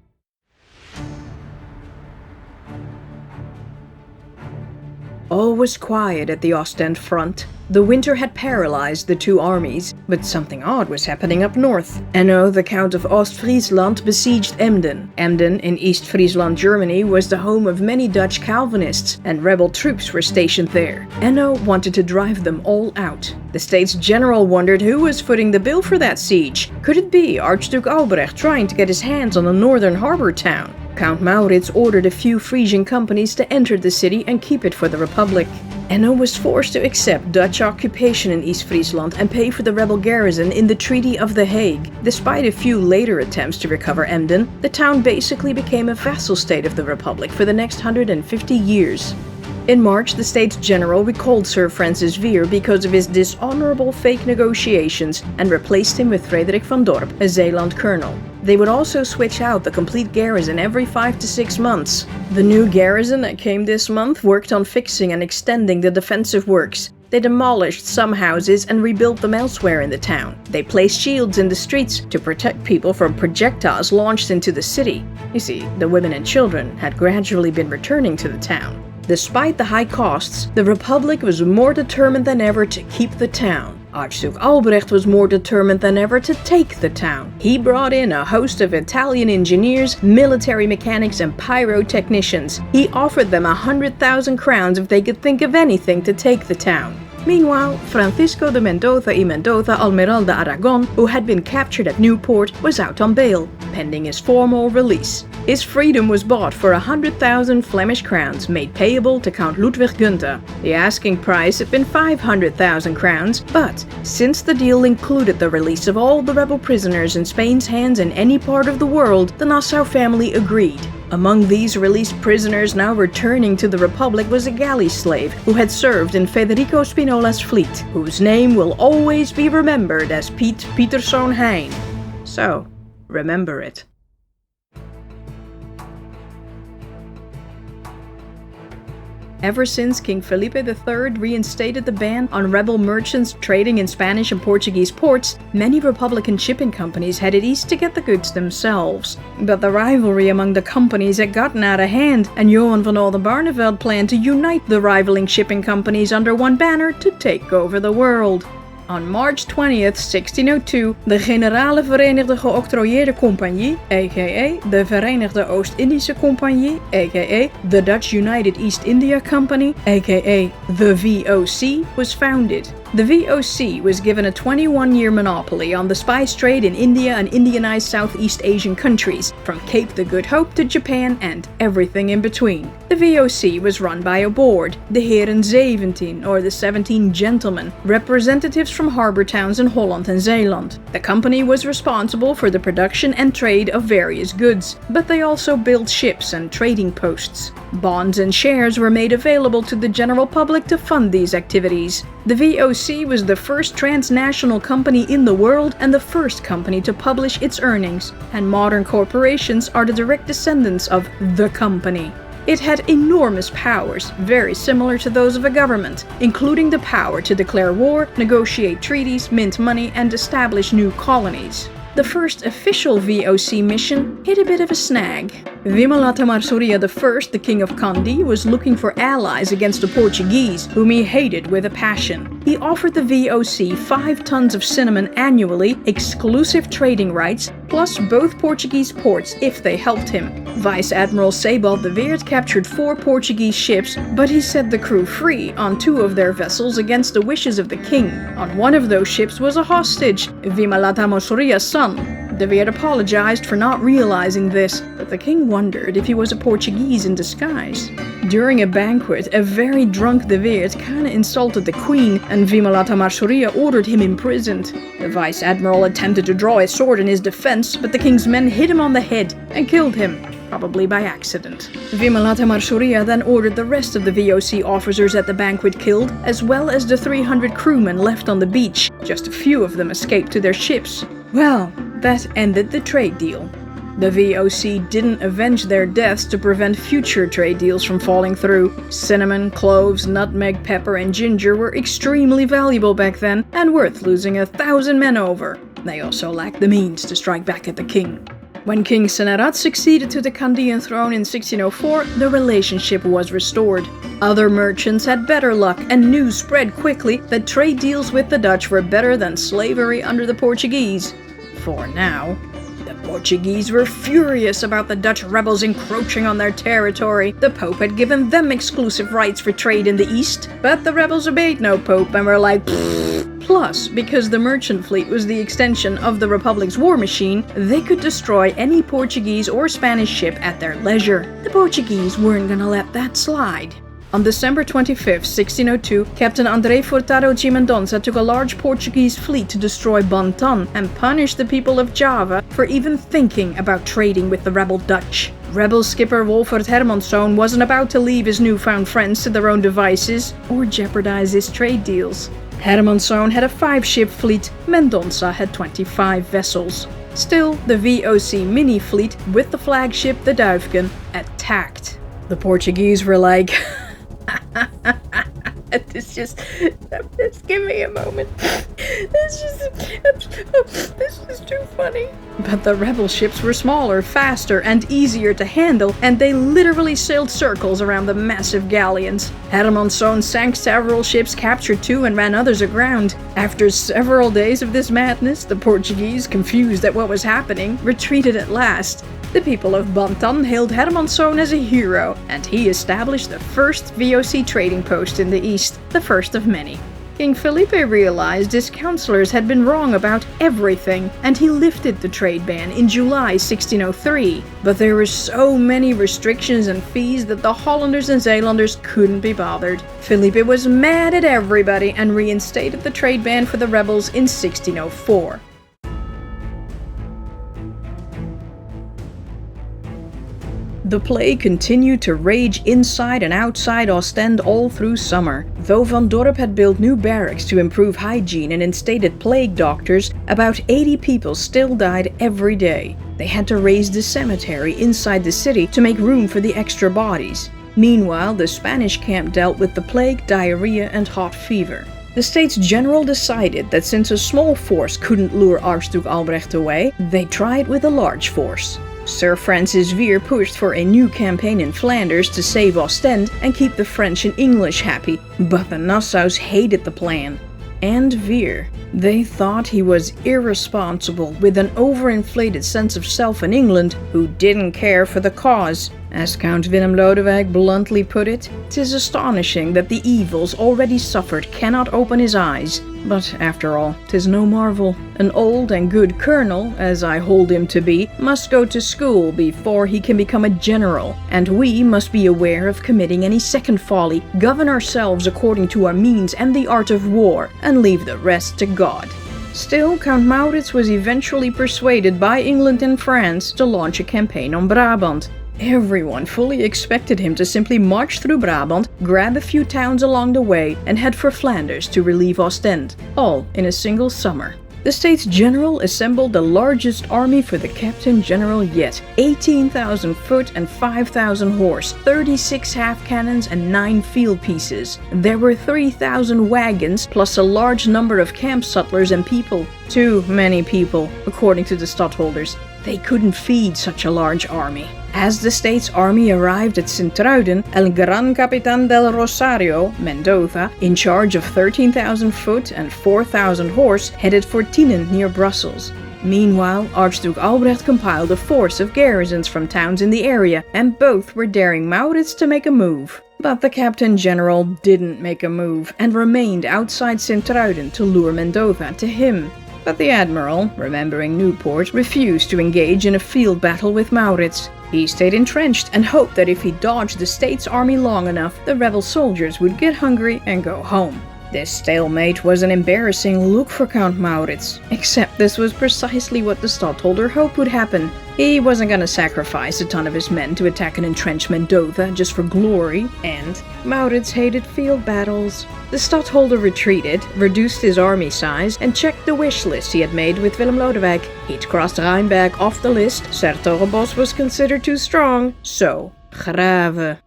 All was quiet at the Ostend front. The winter had paralyzed the two armies, but something odd was happening up north. Enno, the Count of Ostfriesland, besieged Emden. Emden, in East Friesland, Germany, was the home of many Dutch Calvinists, and rebel troops were stationed there. Enno wanted to drive them all out. The States General wondered who was footing the bill for that siege. Could it be Archduke Albrecht trying to get his hands on a northern harbor town? Count Maurits ordered a few Frisian companies to enter the city and keep it for the Republic. Enno was forced to accept Dutch occupation in East Friesland and pay for the rebel garrison in the Treaty of The Hague. Despite a few later attempts to recover Emden, the town basically became a vassal state of the Republic for the next 150 years. In March, the States General recalled Sir Francis Vere because of his dishonorable fake negotiations and replaced him with Frederik van Dorp, a Zeeland colonel. They would also switch out the complete garrison every 5 to 6 months. The new garrison that came this month worked on fixing and extending the defensive works. They demolished some houses and rebuilt them elsewhere in the town. They placed shields in the streets to protect people from projectiles launched into the city. You see, the women and children had gradually been returning to the town. Despite the high costs, the Republic was more determined than ever to keep the town. Archduke Albrecht was more determined than ever to take the town. He brought in a host of Italian engineers, military mechanics, and pyrotechnicians. He offered them 100,000 crowns if they could think of anything to take the town. Meanwhile, Francisco de Mendoza y Mendoza Almiral de Aragon, who had been captured at Newport, was out on bail, pending his formal release. His freedom was bought for 100,000 Flemish crowns, made payable to Count Ludwig Gunther. The asking price had been 500,000 crowns, but since the deal included the release of all the rebel prisoners in Spain's hands in any part of the world, the Nassau family agreed. Among these released prisoners now returning to the Republic was a galley slave who had served in Federico Spinola's fleet, whose name will always be remembered as Piet Pieterszoon Hein. So, remember it. Ever since King Felipe III reinstated the ban on rebel merchants trading in Spanish and Portuguese ports, many Republican shipping companies headed east to get the goods themselves. But the rivalry among the companies had gotten out of hand, and Johan van Oldenbarneveld planned to unite the rivaling shipping companies under one banner to take over the world. On March 20th, 1602, de Generale Verenigde Geoctrooieerde Compagnie, a.k.a. de Verenigde Oost-Indische Compagnie, a.k.a. the Dutch United East India Company, a.k.a. the VOC, was founded. The VOC was given a 21-year monopoly on the spice trade in India and Indianized Southeast Asian countries, from Cape the Good Hope to Japan and everything in between. The VOC was run by a board, the Heren 17, or the 17 Gentlemen, representatives from harbor towns in Holland and Zeeland. The company was responsible for the production and trade of various goods, but they also built ships and trading posts. Bonds and shares were made available to the general public to fund these activities. The VOC was the first transnational company in the world and the first company to publish its earnings, and modern corporations are the direct descendants of the company. It had enormous powers, very similar to those of a government, including the power to declare war, negotiate treaties, mint money, and establish new colonies. the first official VOC mission hit a bit of a snag. Vimalata Marsoria I, the king of Kandy, was looking for allies against the Portuguese, whom he hated with a passion. He offered the VOC 5 tons of cinnamon annually, exclusive trading rights, plus both Portuguese ports if they helped him. Vice Admiral Sebald de Weert captured 4 Portuguese ships, but he set the crew free on 2 of their vessels against the wishes of the king. On one of those ships was a hostage, Vimalata Marsoria's son. De Weert apologized for not realizing this, but the king wondered if he was a Portuguese in disguise. During a banquet, a very drunk De Weert kinda insulted the queen, and Vimalata Marsoria ordered him imprisoned. The vice admiral attempted to draw his sword in his defense, but the king's men hit him on the head and killed him, probably by accident. Vimalata Marsoria then ordered the rest of the VOC officers at the banquet killed, as well as the 300 crewmen left on the beach. Just a few of them escaped to their ships. Well, that ended the trade deal. The VOC didn't avenge their deaths to prevent future trade deals from falling through. Cinnamon, cloves, nutmeg, pepper, and ginger were extremely valuable back then and worth losing 1,000 men over. They also lacked the means to strike back at the king. When King Senerat succeeded to the Kandyan throne in 1604, the relationship was restored. Other merchants had better luck, and news spread quickly that trade deals with the Dutch were better than slavery under the Portuguese. For now. The Portuguese were furious about the Dutch rebels encroaching on their territory. The Pope had given them exclusive rights for trade in the East, but the rebels obeyed no Pope and were like, pfft. Plus, because the merchant fleet was the extension of the Republic's war machine, they could destroy any Portuguese or Spanish ship at their leisure. The Portuguese weren't gonna let that slide. On December 25, 1602, Captain André Furtado de Mendonça took a large Portuguese fleet to destroy Bantan and punish the people of Java for even thinking about trading with the rebel Dutch. Rebel skipper Wolfert Hermanszoon wasn't about to leave his newfound friends to their own devices or jeopardize his trade deals. Hermanszoon had a 5-ship fleet, Mendonça had 25 vessels. Still, the VOC mini-fleet with the flagship the Duifken attacked. The Portuguese were like, just give me a moment. This is too funny. But the rebel ships were smaller, faster, and easier to handle, and they literally sailed circles around the massive galleons. Hermanszoon sank several ships, captured 2, and ran others aground. After several days of this madness, the Portuguese, confused at what was happening, retreated at last. The people of Bantan hailed Hermanszoon as a hero, and he established the first VOC trading post in the east, the first of many. King Felipe realized his counselors had been wrong about everything, and he lifted the trade ban in July 1603. But there were so many restrictions and fees that the Hollanders and Zeelanders couldn't be bothered. Felipe was mad at everybody and reinstated the trade ban for the rebels in 1604. The plague continued to rage inside and outside Ostend all through summer. Though Van Dorp had built new barracks to improve hygiene and instated plague doctors, about 80 people still died every day. They had to raise the cemetery inside the city to make room for the extra bodies. Meanwhile, the Spanish camp dealt with the plague, diarrhea, and hot fever. The States General decided that since a small force couldn't lure Archduke Albrecht away, they tried with a large force. Sir Francis Vere pushed for a new campaign in Flanders to save Ostend and keep the French and English happy, but the Nassaus hated the plan. And Vere. They thought he was irresponsible, with an overinflated sense of self in England, who didn't care for the cause. As Count Willem Lodewijk bluntly put it, "'Tis astonishing that the evils already suffered cannot open his eyes. But after all, 'tis no marvel. An old and good colonel, as I hold him to be, must go to school before he can become a general, and we must be aware of committing any second folly, govern ourselves according to our means and the art of war, and leave the rest to God." Still, Count Maurits was eventually persuaded by England and France to launch a campaign on Brabant. Everyone fully expected him to simply march through Brabant, grab a few towns along the way, and head for Flanders to relieve Ostend, all in a single summer. The States General assembled the largest army for the Captain General yet, 18,000 foot and 5,000 horse, 36 half-cannons and 9 field pieces. There were 3,000 wagons, plus a large number of camp sutlers and people. Too many people, according to the stadholders. They couldn't feed such a large army. As the state's army arrived at Sint-Truiden, El Gran Capitan del Rosario, Mendoza, in charge of 13,000 foot and 4,000 horse, headed for Tienen near Brussels. Meanwhile, Archduke Albrecht compiled a force of garrisons from towns in the area, and both were daring Maurits to make a move. But the Captain General didn't make a move, and remained outside Sint-Truiden to lure Mendoza to him. But the Admiral, remembering Newport, refused to engage in a field battle with Maurits. He stayed entrenched and hoped that if he dodged the state's army long enough, the rebel soldiers would get hungry and go home. This stalemate was an embarrassing look for Count Maurits, except this was precisely what the stadholder hoped would happen. He wasn't gonna sacrifice a ton of his men to attack an entrenched Mendoza just for glory, and Maurits hated field battles. The stadholder retreated, reduced his army size, and checked the wish list he had made with Willem Lodewijk. He'd crossed Rheinberg off the list, 's-Hertogenbosch was considered too strong, so Grave.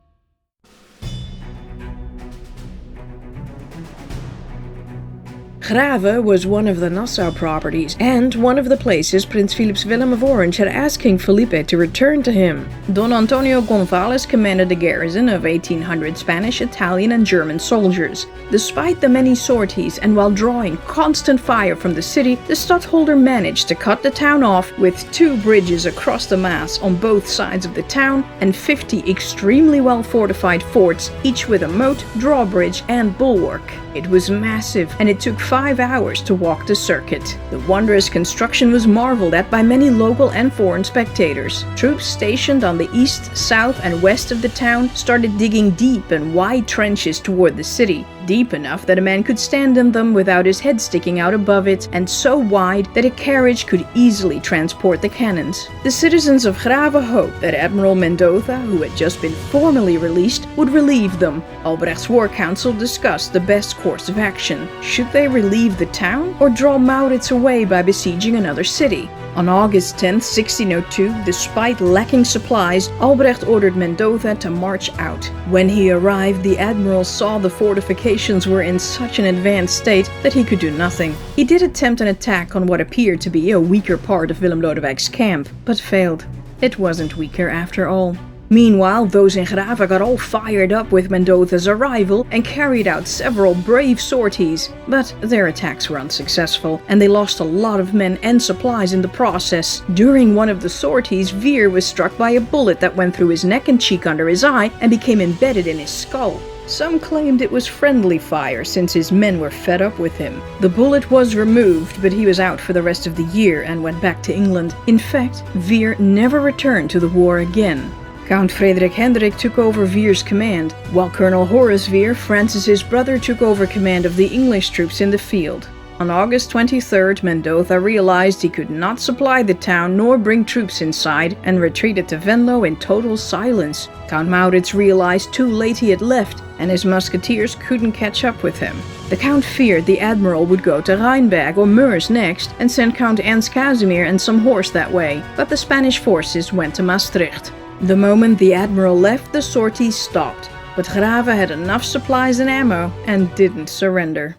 Grave was one of the Nassau properties, and one of the places Prince Philip's Willem of Orange had asked King Felipe to return to him. Don Antonio González commanded a garrison of 1,800 Spanish, Italian, and German soldiers. Despite the many sorties and while drawing constant fire from the city, the stadholder managed to cut the town off with 2 bridges across the Maas on both sides of the town and 50 extremely well fortified forts, each with a moat, drawbridge, and bulwark. It was massive, and it took 5 hours to walk the circuit. The wondrous construction was marveled at by many local and foreign spectators. Troops stationed on the east, south, and west of the town started digging deep and wide trenches toward the city, deep enough that a man could stand in them without his head sticking out above it, and so wide that a carriage could easily transport the cannons. The citizens of Grave hoped that Admiral Mendoza, who had just been formally released, would relieve them. Albrecht's war council discussed the best course of action. Should they relieve the town or draw Maurits away by besieging another city? On August 10, 1602, despite lacking supplies, Albrecht ordered Mendoza to march out. When he arrived, the admiral saw the fortifications were in such an advanced state that he could do nothing. He did attempt an attack on what appeared to be a weaker part of Willem Lodewijk's camp, but failed. It wasn't weaker after all. Meanwhile, those in Grave got all fired up with Mendoza's arrival and carried out several brave sorties, but their attacks were unsuccessful, and they lost a lot of men and supplies in the process. During one of the sorties, Veer was struck by a bullet that went through his neck and cheek under his eye and became embedded in his skull. Some claimed it was friendly fire since his men were fed up with him. The bullet was removed, but he was out for the rest of the year and went back to England. In fact, Veer never returned to the war again. Count Frederik Hendrik took over Veer's command, while Colonel Horace Veer, Francis's brother, took over command of the English troops in the field. On August 23rd, Mendoza realized he could not supply the town nor bring troops inside and retreated to Venlo in total silence. Count Maurits realized too late he had left, and his musketeers couldn't catch up with him. The Count feared the admiral would go to Rheinberg or Meurs next and send Count Ernst Casimir and some horse that way, but the Spanish forces went to Maastricht. The moment the admiral left, the sorties stopped, but Grave had enough supplies and ammo and didn't surrender.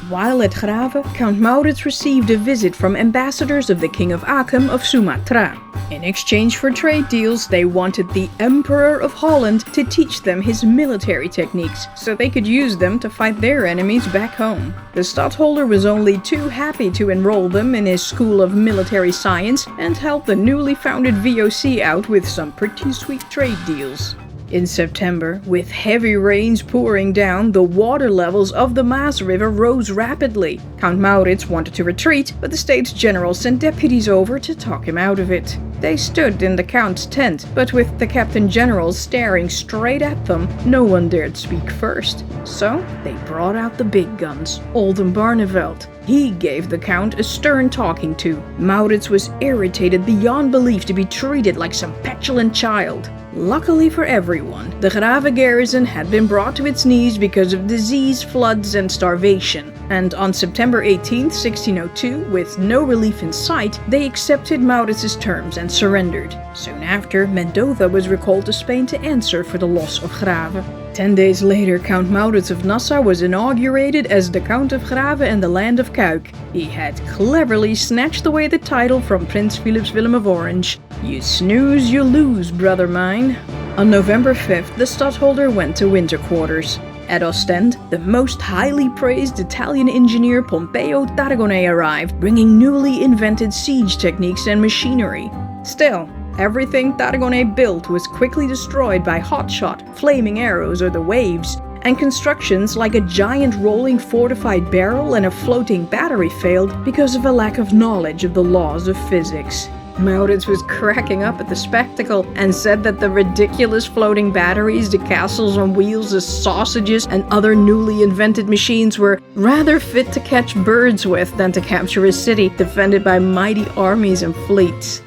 While at Grave, Count Maurits received a visit from ambassadors of the King of Achem of Sumatra. In exchange for trade deals, they wanted the Emperor of Holland to teach them his military techniques, so they could use them to fight their enemies back home. The stadholder was only too happy to enroll them in his School of Military Science and help the newly founded VOC out with some pretty sweet trade deals. In September, with heavy rains pouring down, the water levels of the Maas River rose rapidly. Count Maurits wanted to retreat, but the States General sent deputies over to talk him out of it. They stood in the Count's tent, but with the Captain General staring straight at them, no one dared speak first. So they brought out the big guns, Oldenbarneveld. He gave the Count a stern talking to. Maurits was irritated beyond belief to be treated like some petulant child. Luckily for everyone, the Grave garrison had been brought to its knees because of disease, floods, and starvation. And on September 18, 1602, with no relief in sight, they accepted Maurits's terms and surrendered. Soon after, Mendoza was recalled to Spain to answer for the loss of Grave. 10 days later, Count Maurits of Nassau was inaugurated as the Count of Grave and the land of Cuijk. He had cleverly snatched away the title from Prince Philips Willem of Orange. You snooze, you lose, brother mine. On November 5th, the stadtholder went to winter quarters. At Ostend, the most highly praised Italian engineer Pompeo Tarragone arrived, bringing newly invented siege techniques and machinery. Still, everything Tarragone built was quickly destroyed by hotshot, flaming arrows, or the waves, and constructions like a giant rolling fortified barrel and a floating battery failed because of a lack of knowledge of the laws of physics. Maurits was cracking up at the spectacle and said that the ridiculous floating batteries, the castles on wheels, the sausages, and other newly invented machines were rather fit to catch birds with than to capture a city defended by mighty armies and fleets.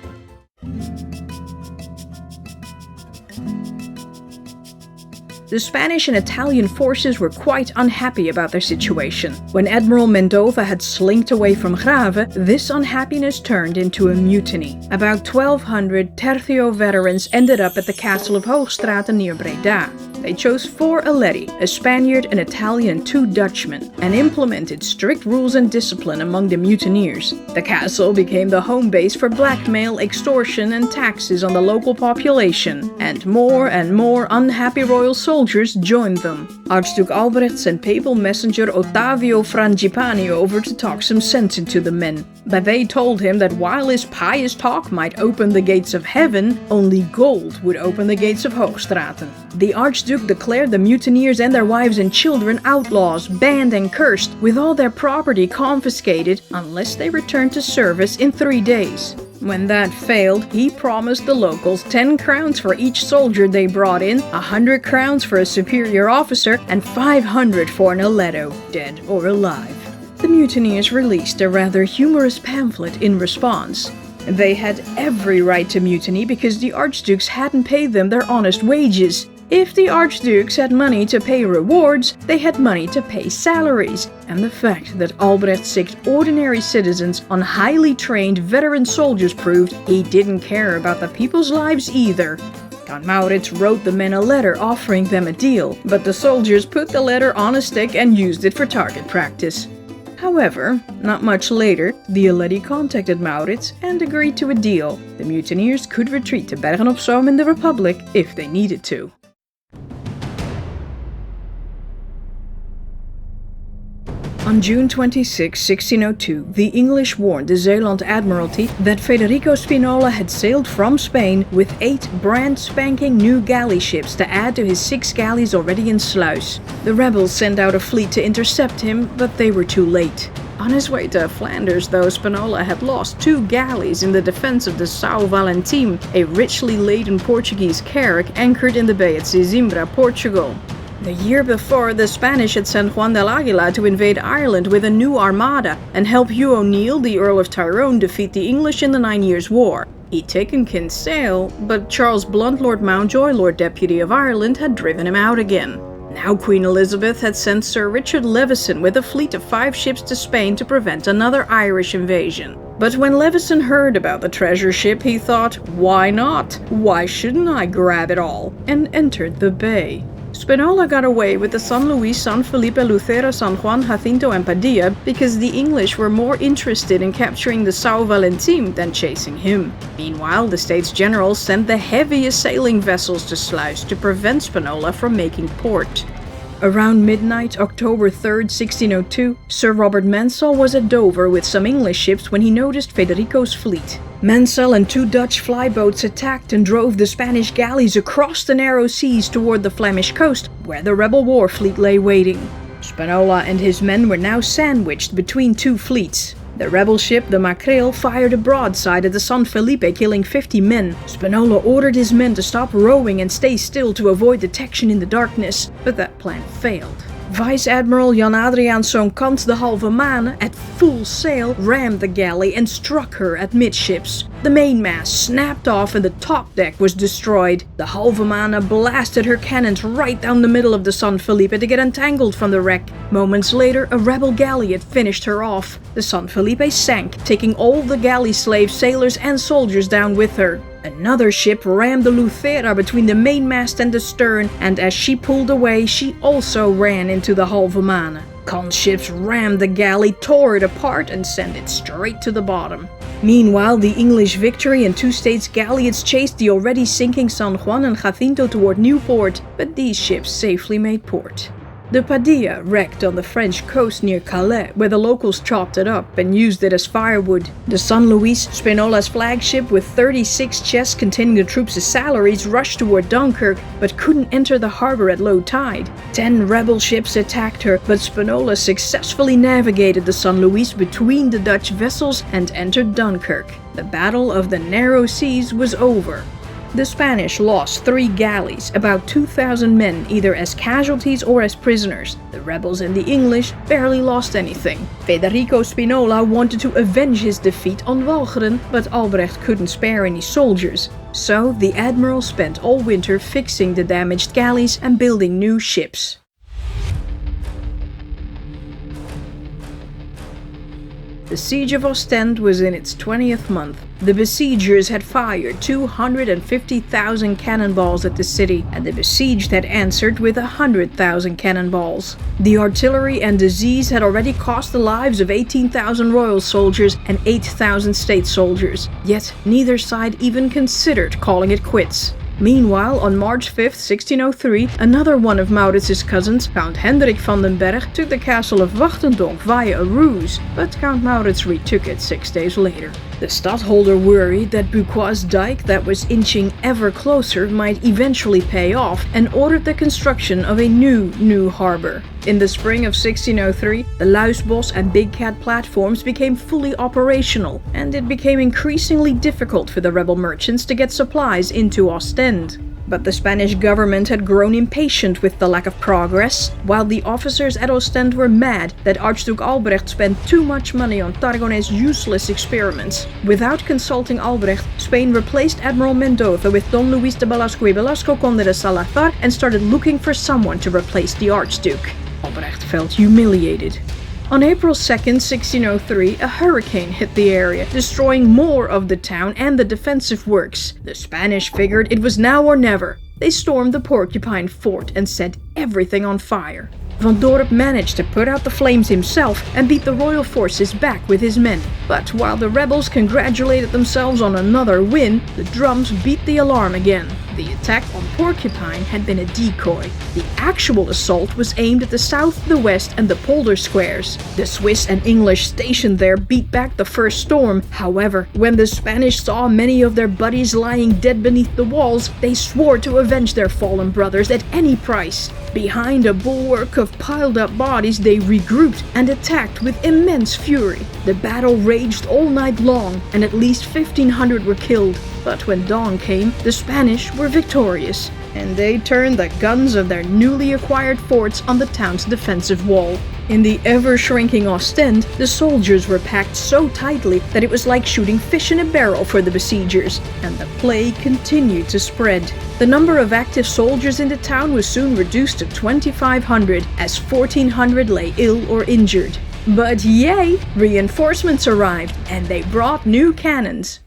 The Spanish and Italian forces were quite unhappy about their situation. When Admiral Mendoza had slinked away from Grave, this unhappiness turned into a mutiny. About 1,200 Tercio veterans ended up at the castle of Hoogstraten near Breda. They chose 4 Aletti, a Spaniard, an Italian, and 2 Dutchmen, and implemented strict rules and discipline among the mutineers. The castle became the home base for blackmail, extortion, and taxes on the local population, and more unhappy royal soldiers joined them. Archduke Albrecht sent papal messenger Ottavio Frangipani over to talk some sense into the men, but they told him that while his pious talk might open the gates of heaven, only gold would open the gates of Hoogstraten. The Archduke declared the mutineers and their wives and children outlaws, banned and cursed, with all their property confiscated unless they returned to service in 3 days. When that failed, he promised the locals 10 crowns for each soldier they brought in, 100 crowns for a superior officer, and 500 for an Aletto, dead or alive. The mutineers released a rather humorous pamphlet in response. They had every right to mutiny because the archdukes hadn't paid them their honest wages. If the archdukes had money to pay rewards, they had money to pay salaries, and the fact that Albrecht sicked ordinary citizens on highly trained veteran soldiers proved he didn't care about the people's lives either. Count Maurits wrote the men a letter offering them a deal, but the soldiers put the letter on a stick and used it for target practice. However, not much later, the Aletti contacted Maurits and agreed to a deal. The mutineers could retreat to Bergen-op-Zoom in the Republic if they needed to. On June 26, 1602, the English warned the Zeeland Admiralty that Federico Spinola had sailed from Spain with 8 brand spanking new galley ships to add to his 6 galleys already in Sluis. The rebels sent out a fleet to intercept him, but they were too late. On his way to Flanders, though, Spinola had lost 2 galleys in the defense of the São Valentim, a richly laden Portuguese carrack anchored in the bay at Sesimbra, Portugal. The year before, the Spanish had sent Juan del Águila to invade Ireland with a new armada and help Hugh O'Neill, the Earl of Tyrone, defeat the English in the 9 Years' War. He'd taken Kinsale, but Charles Blunt, Lord Mountjoy, Lord Deputy of Ireland, had driven him out again. Now Queen Elizabeth had sent Sir Richard Leveson with a fleet of 5 ships to Spain to prevent another Irish invasion. But when Leveson heard about the treasure ship, he thought, why not? Why shouldn't I grab it all? And entered the bay. Spinola got away with the San Luis, San Felipe, Lucera, San Juan, Jacinto, and Padilla because the English were more interested in capturing the São Valentim than chasing him. Meanwhile, the States General sent the heaviest sailing vessels to Sluis to prevent Spinola from making port. Around midnight, October 3, 1602, Sir Robert Mansell was at Dover with some English ships when he noticed Federico's fleet. Mansell and 2 Dutch flyboats attacked and drove the Spanish galleys across the narrow seas toward the Flemish coast, where the rebel war fleet lay waiting. Spinola and his men were now sandwiched between 2 fleets. The rebel ship, the Mackerel, fired a broadside at the San Felipe, killing 50 men. Spinola ordered his men to stop rowing and stay still to avoid detection in the darkness, but that plan failed. Vice Admiral Jan Adriaanszoon Kant de Halve Maane, at full sail, rammed the galley and struck her at midships. The mainmast snapped off and the top deck was destroyed. The Halve Maane blasted her cannons right down the middle of the San Felipe to get entangled from the wreck. Moments later, a rebel galleot finished her off. The San Felipe sank, taking all the galley slaves, sailors and soldiers down with her. Another ship rammed the Luthera between the mainmast and the stern, and as she pulled away, she also ran into the Halve Maane. Kant's ships rammed the galley, tore it apart, and sent it straight to the bottom. Meanwhile, the English Victory and two States galleots chased the already sinking San Juan and Jacinto toward Newport, but these ships safely made port. The Padilla wrecked on the French coast near Calais, where the locals chopped it up and used it as firewood. The San Luis, Spinola's flagship with 36 chests containing the troops' salaries, rushed toward Dunkirk, but couldn't enter the harbor at low tide. 10 rebel ships attacked her, but Spinola successfully navigated the San Luis between the Dutch vessels and entered Dunkirk. The Battle of the Narrow Seas was over. The Spanish lost 3 galleys, about 2,000 men, either as casualties or as prisoners. The rebels and the English barely lost anything. Federico Spinola wanted to avenge his defeat on Walcheren, but Albrecht couldn't spare any soldiers. So the admiral spent all winter fixing the damaged galleys and building new ships. The siege of Ostend was in its 20th month. The besiegers had fired 250,000 cannonballs at the city, and the besieged had answered with 100,000 cannonballs. The artillery and disease had already cost the lives of 18,000 royal soldiers and 8,000 state soldiers, yet neither side even considered calling it quits. Meanwhile, on March 5, 1603, another one of Maurits's cousins, Count Hendrik van den Berg, took the castle of Wachtendonk via a ruse, but Count Maurits retook it 6 days later. The stadholder worried that Bucquoy's dike that was inching ever closer might eventually pay off and ordered the construction of a new harbor. In the spring of 1603, the Luisbos and Big Cat platforms became fully operational, and it became increasingly difficult for the rebel merchants to get supplies into Ostend. But the Spanish government had grown impatient with the lack of progress, while the officers at Ostend were mad that Archduke Albrecht spent too much money on Tarragonese useless experiments. Without consulting Albrecht, Spain replaced Admiral Mendoza with Don Luis de Velasco y Velasco Conde de Salazar and started looking for someone to replace the Archduke. Albrecht felt humiliated. On April 2, 1603, a hurricane hit the area, destroying more of the town and the defensive works. The Spanish figured it was now or never. They stormed the Porcupine Fort and set everything on fire. Van Dorp managed to put out the flames himself and beat the royal forces back with his men. But while the rebels congratulated themselves on another win, the drums beat the alarm again. The attack on Porcupine had been a decoy. The actual assault was aimed at the south, the west, and the polder squares. The Swiss and English stationed there beat back the first storm. However, when the Spanish saw many of their buddies lying dead beneath the walls, they swore to avenge their fallen brothers at any price. Behind a bulwark of piled up bodies, they regrouped and attacked with immense fury. The battle raged all night long, and at least 1,500 were killed. But when dawn came, the Spanish were victorious, and they turned the guns of their newly acquired forts on the town's defensive wall. In the ever-shrinking Ostend, the soldiers were packed so tightly that it was like shooting fish in a barrel for the besiegers, and the plague continued to spread. The number of active soldiers in the town was soon reduced to 2,500, as 1,400 lay ill or injured. But yay! Reinforcements arrived, and they brought new cannons.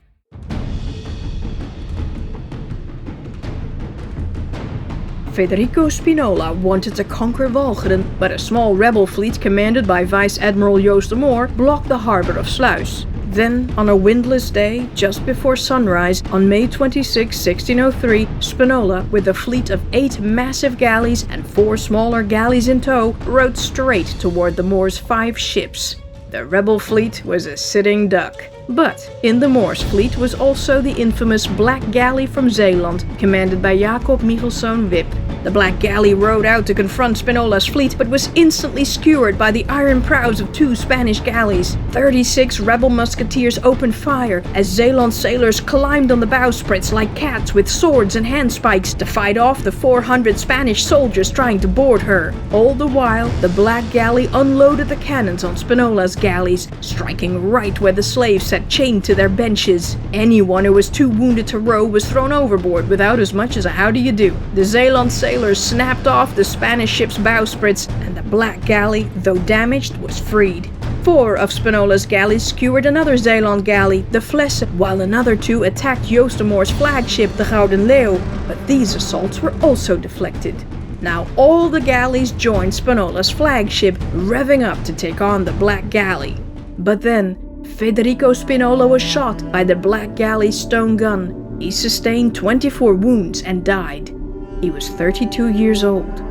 Federico Spinola wanted to conquer Walcheren, but a small rebel fleet commanded by Vice Admiral Joost de Moor blocked the harbor of Sluis. Then, on a windless day, just before sunrise, on May 26, 1603, Spinola, with a fleet of 8 massive galleys and 4 smaller galleys in tow, rowed straight toward the Moor's 5 ships. The rebel fleet was a sitting duck. But in the Moor's fleet was also the infamous Black Galley from Zeeland, commanded by Jacob Michelszoon Wip. The Black Galley rowed out to confront Spinola's fleet, but was instantly skewered by the iron prows of 2 Spanish galleys. 36 rebel musketeers opened fire as Zeeland sailors climbed on the bowsprits like cats with swords and handspikes to fight off the 400 Spanish soldiers trying to board her. All the while, the Black Galley unloaded the cannons on Spinola's galleys, striking right where the slaves sat chained to their benches. Anyone who was too wounded to row was thrown overboard without as much as a how do you do. The Zeeland sailors snapped off the Spanish ship's bowsprits, and the Black Galley, though damaged, was freed. 4 of Spinola's galleys skewered another Zeeland galley, the Flesse, while another 2 attacked Joost de Moor's flagship, the Gouden Leeuw, but these assaults were also deflected. Now all the galleys joined Spinola's flagship, revving up to take on the Black Galley. But then, Federico Spinola was shot by the Black Galley's stone gun. He sustained 24 wounds and died. He was 32 years old.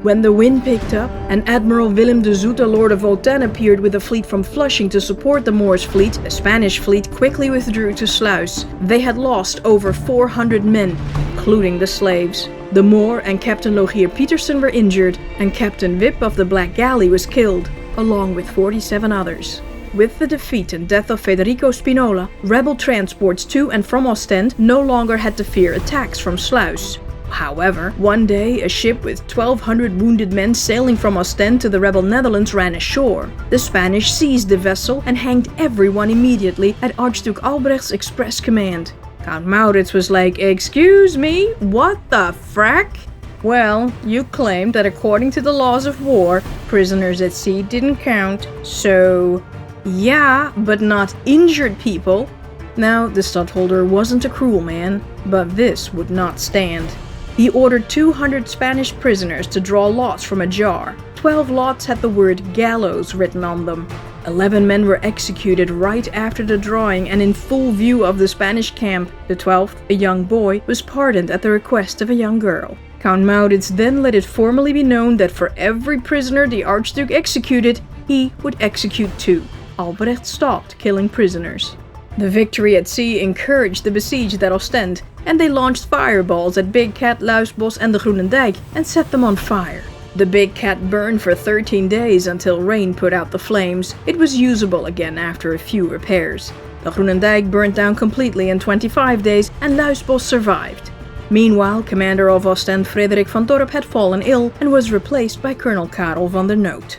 When the wind picked up and Admiral Willem de Zoete, Lord of Voltaine, appeared with a fleet from Flushing to support the Moor's fleet, the Spanish fleet quickly withdrew to Sluis. They had lost over 400 men, including the slaves. The Moor and Captain Logier Petersen were injured, and Captain Wip of the Black Galley was killed, along with 47 others. With the defeat and death of Federico Spinola, rebel transports to and from Ostend no longer had to fear attacks from Sluis. However, one day a ship with 1,200 wounded men sailing from Ostend to the rebel Netherlands ran ashore. The Spanish seized the vessel and hanged everyone immediately at Archduke Albrecht's express command. Count Maurits was like, "Excuse me, what the frack?" Well, you claimed that according to the laws of war, prisoners at sea didn't count, so... Yeah, but not injured people. Now, the stadtholder wasn't a cruel man, but this would not stand. He ordered 200 Spanish prisoners to draw lots from a jar. 12 lots had the word gallows written on them. 11 men were executed right after the drawing and in full view of the Spanish camp. The 12th, a young boy, was pardoned at the request of a young girl. Count Maurits then let it formally be known that for every prisoner the Archduke executed, he would execute 2. Albrecht stopped killing prisoners. The victory at sea encouraged the besieged at Ostend, and they launched fireballs at Big Cat, Luisbos and the Groenendijk and set them on fire. The Big Cat burned for 13 days until rain put out the flames. It was usable again after a few repairs. The Groenendijk burned down completely in 25 days and Luisbos survived. Meanwhile, commander of Ostend Frederik van Dorp had fallen ill and was replaced by Colonel Karel van der Noot.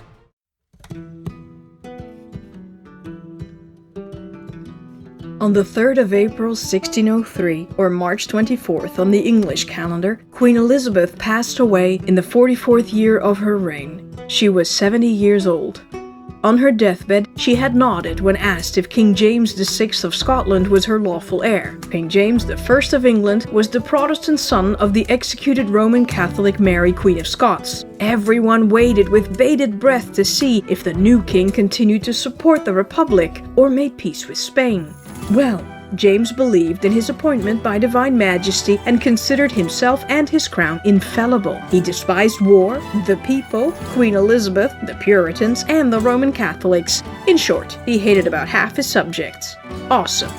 On the 3rd of April 1603, or March 24th on the English calendar, Queen Elizabeth passed away in the 44th year of her reign. She was 70 years old. On her deathbed, she had nodded when asked if King James VI of Scotland was her lawful heir. King James I of England was the Protestant son of the executed Roman Catholic Mary, Queen of Scots. Everyone waited with bated breath to see if the new king continued to support the Republic or made peace with Spain. Well, James believed in his appointment by Divine Majesty and considered himself and his crown infallible. He despised war, the people, Queen Elizabeth, the Puritans, and the Roman Catholics. In short, he hated about half his subjects. Awesome.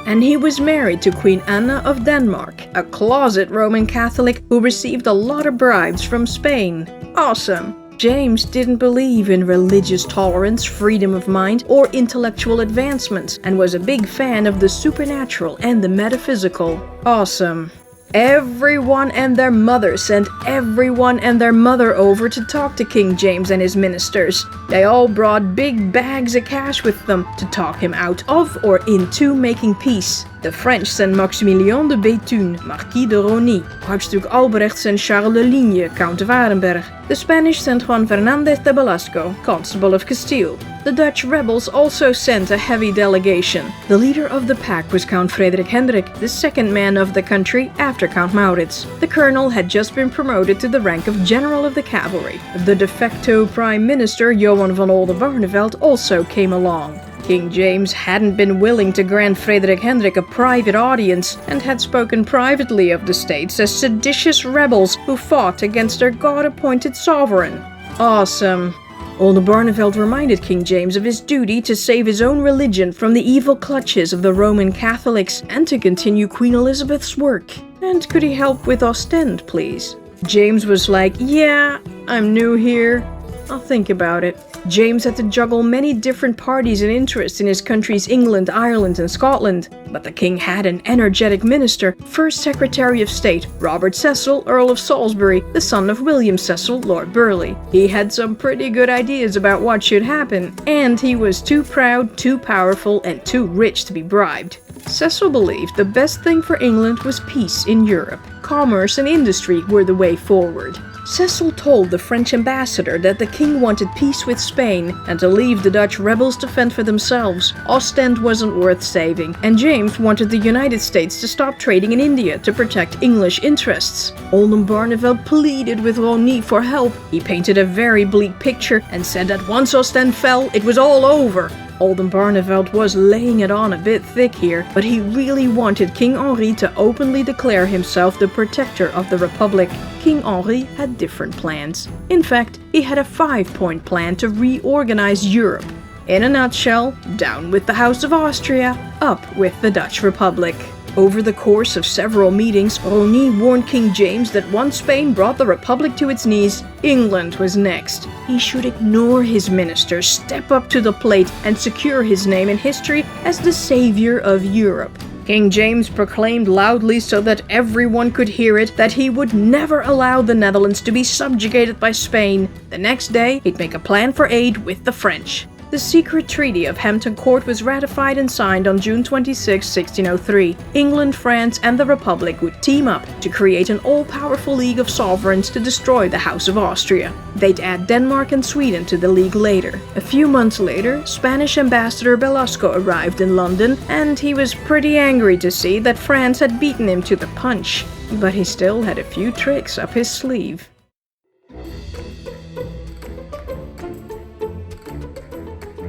And he was married to Queen Anna of Denmark, a closet Roman Catholic who received a lot of bribes from Spain. Awesome. James didn't believe in religious tolerance, freedom of mind, or intellectual advancement, and was a big fan of the supernatural and the metaphysical. Awesome. Everyone and their mother sent everyone and their mother over to talk to King James and his ministers. They all brought big bags of cash with them to talk him out of or into making peace. The French sent Maximilien de Béthune, Marquis de Rosny. Archduke Albrecht sent Charles de Ligne, Count of Arenberg. The Spanish sent Juan Fernandez de Velasco, Constable of Castile. The Dutch rebels also sent a heavy delegation. The leader of the pack was Count Frederik Hendrik, the second man of the country after Count Maurits. The colonel had just been promoted to the rank of General of the Cavalry. The de facto Prime Minister Johan van Oldenbarneveld also came along. King James hadn't been willing to grant Frederik Hendrik a private audience and had spoken privately of the states as seditious rebels who fought against their God-appointed sovereign. Awesome. Oldenbarneveld reminded King James of his duty to save his own religion from the evil clutches of the Roman Catholics and to continue Queen Elizabeth's work. And could he help with Ostend, please? James was like, "Yeah, I'm new here. I'll think about it." James had to juggle many different parties and interests in his countries England, Ireland, and Scotland. But the king had an energetic minister, First Secretary of State Robert Cecil, Earl of Salisbury, the son of William Cecil, Lord Burleigh. He had some pretty good ideas about what should happen, and he was too proud, too powerful, and too rich to be bribed. Cecil believed the best thing for England was peace in Europe. Commerce and industry were the way forward. Cecil told the French ambassador that the king wanted peace with Spain and to leave the Dutch rebels to fend for themselves. Ostend wasn't worth saving, and James wanted the United States to stop trading in India to protect English interests. Oldenbarnevelt pleaded with Rosny for help. He painted a very bleak picture and said that once Ostend fell, it was all over. Oldenbarnevelt was laying it on a bit thick here, but he really wanted King Henri to openly declare himself the protector of the Republic. King Henri had different plans. In fact, he had a 5-point plan to reorganize Europe. In a nutshell, down with the House of Austria, up with the Dutch Republic. Over the course of several meetings, Rosny warned King James that once Spain brought the Republic to its knees, England was next. He should ignore his ministers, step up to the plate, and secure his name in history as the savior of Europe. King James proclaimed loudly so that everyone could hear it that he would never allow the Netherlands to be subjugated by Spain. The next day, he'd make a plan for aid with the French. The secret treaty of Hampton Court was ratified and signed on June 26, 1603. England, France, and the Republic would team up to create an all-powerful league of sovereigns to destroy the House of Austria. They'd add Denmark and Sweden to the league later. A few months later, Spanish ambassador Velasco arrived in London, and he was pretty angry to see that France had beaten him to the punch. But he still had a few tricks up his sleeve.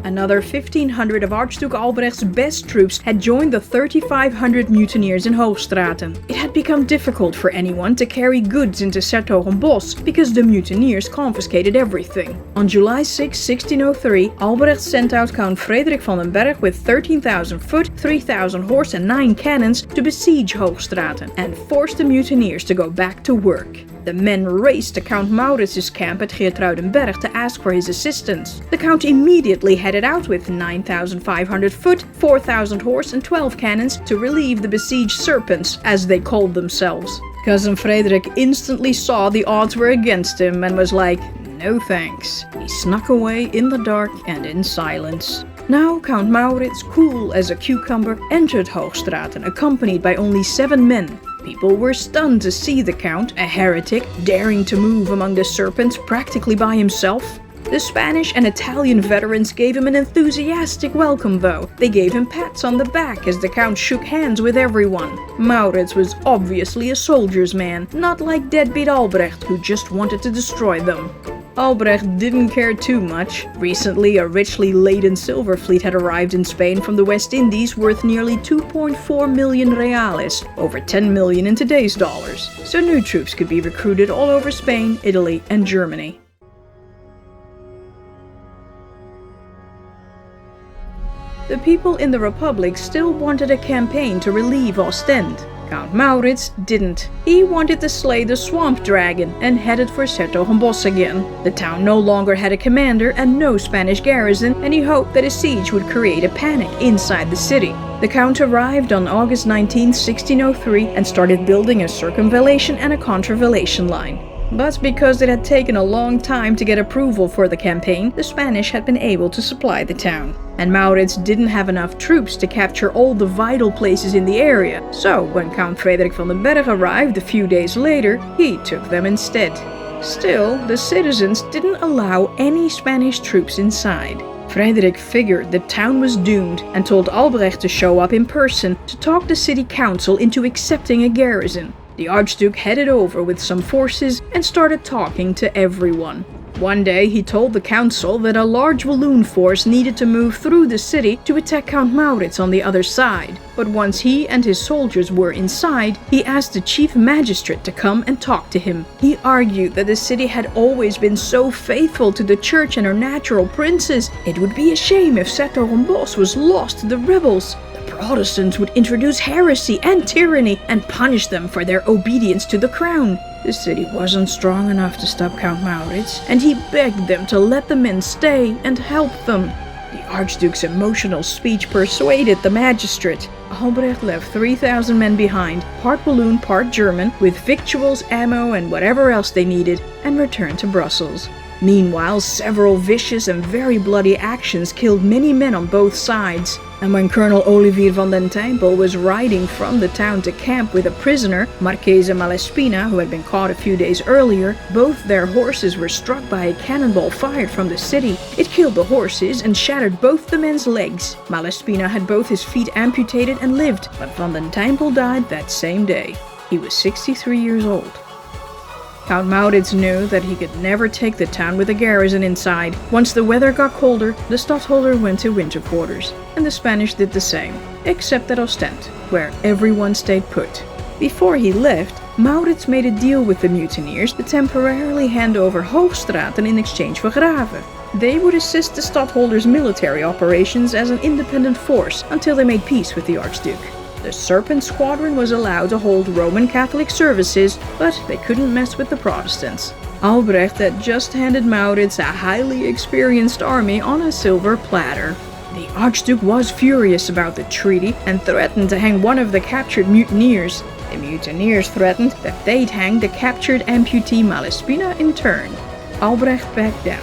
Another 1,500 of Archduke Albrecht's best troops had joined the 3,500 mutineers in Hoogstraten. It had become difficult for anyone to carry goods into 's-Hertogenbosch because the mutineers confiscated everything. On July 6, 1603, Albrecht sent out Count Frederik van den Berg with 13,000 foot, 3,000 horse and 9 cannons to besiege Hoogstraten and force the mutineers to go back to work. The men raced to Count Maurits's camp at Geertruidenberg to ask for his assistance. The Count immediately headed out with 9,500 foot, 4,000 horse and 12 cannons to relieve the besieged serpents, as they called themselves. Cousin Frederik instantly saw the odds were against him and was like, "No thanks." He snuck away in the dark and in silence. Now Count Maurits, cool as a cucumber, entered Hoogstraten accompanied by only 7 men. People were stunned to see the Count, a heretic, daring to move among the serpents practically by himself. The Spanish and Italian veterans gave him an enthusiastic welcome though. They gave him pats on the back as the Count shook hands with everyone. Maurits was obviously a soldier's man, not like deadbeat Albrecht who just wanted to destroy them. Albrecht didn't care too much. Recently, a richly laden silver fleet had arrived in Spain from the West Indies worth nearly 2.4 million reales, over 10 million in today's dollars. So new troops could be recruited all over Spain, Italy, and Germany. The people in the Republic still wanted a campaign to relieve Ostend. Count Maurits didn't. He wanted to slay the swamp dragon and headed for 's-Hertogenbosch again. The town no longer had a commander and no Spanish garrison, and he hoped that a siege would create a panic inside the city. The Count arrived on August 19, 1603 and started building a circumvallation and a contravallation line. But because it had taken a long time to get approval for the campaign, the Spanish had been able to supply the town. And Maurits didn't have enough troops to capture all the vital places in the area, so when Count Frederik van den Berg arrived a few days later, he took them instead. Still, the citizens didn't allow any Spanish troops inside. Frederik figured the town was doomed and told Albrecht to show up in person to talk the city council into accepting a garrison. The Archduke headed over with some forces and started talking to everyone. One day he told the council that a large Walloon force needed to move through the city to attack Count Maurits on the other side. But once he and his soldiers were inside, he asked the chief magistrate to come and talk to him. He argued that the city had always been so faithful to the church and her natural princes. It would be a shame if 's-Hertogenbosch was lost to the rebels. Protestants would introduce heresy and tyranny and punish them for their obedience to the crown. The city wasn't strong enough to stop Count Maurits, and he begged them to let the men stay and help them. The Archduke's emotional speech persuaded the magistrate. Albrecht left 3,000 men behind, part Walloon, part German, with victuals, ammo, and whatever else they needed, and returned to Brussels. Meanwhile, several vicious and very bloody actions killed many men on both sides. And when Colonel Olivier van den Teympel was riding from the town to camp with a prisoner, Marchesa Malespina, who had been caught a few days earlier, both their horses were struck by a cannonball fired from the city. It killed the horses and shattered both the men's legs. Malespina had both his feet amputated and lived, but van den Teympel died that same day. He was 63 years old. Count Maurits knew that he could never take the town with a garrison inside. Once the weather got colder, the stadtholder went to winter quarters, and the Spanish did the same, except at Ostend, where everyone stayed put. Before he left, Maurits made a deal with the mutineers to temporarily hand over Hoogstraten in exchange for Grave. They would assist the stadtholder's military operations as an independent force until they made peace with the Archduke. The Serpent Squadron was allowed to hold Roman Catholic services, but they couldn't mess with the Protestants. Albrecht had just handed Maurits a highly experienced army on a silver platter. The Archduke was furious about the treaty and threatened to hang one of the captured mutineers. The mutineers threatened that they'd hang the captured amputee Malespina in turn. Albrecht backed down.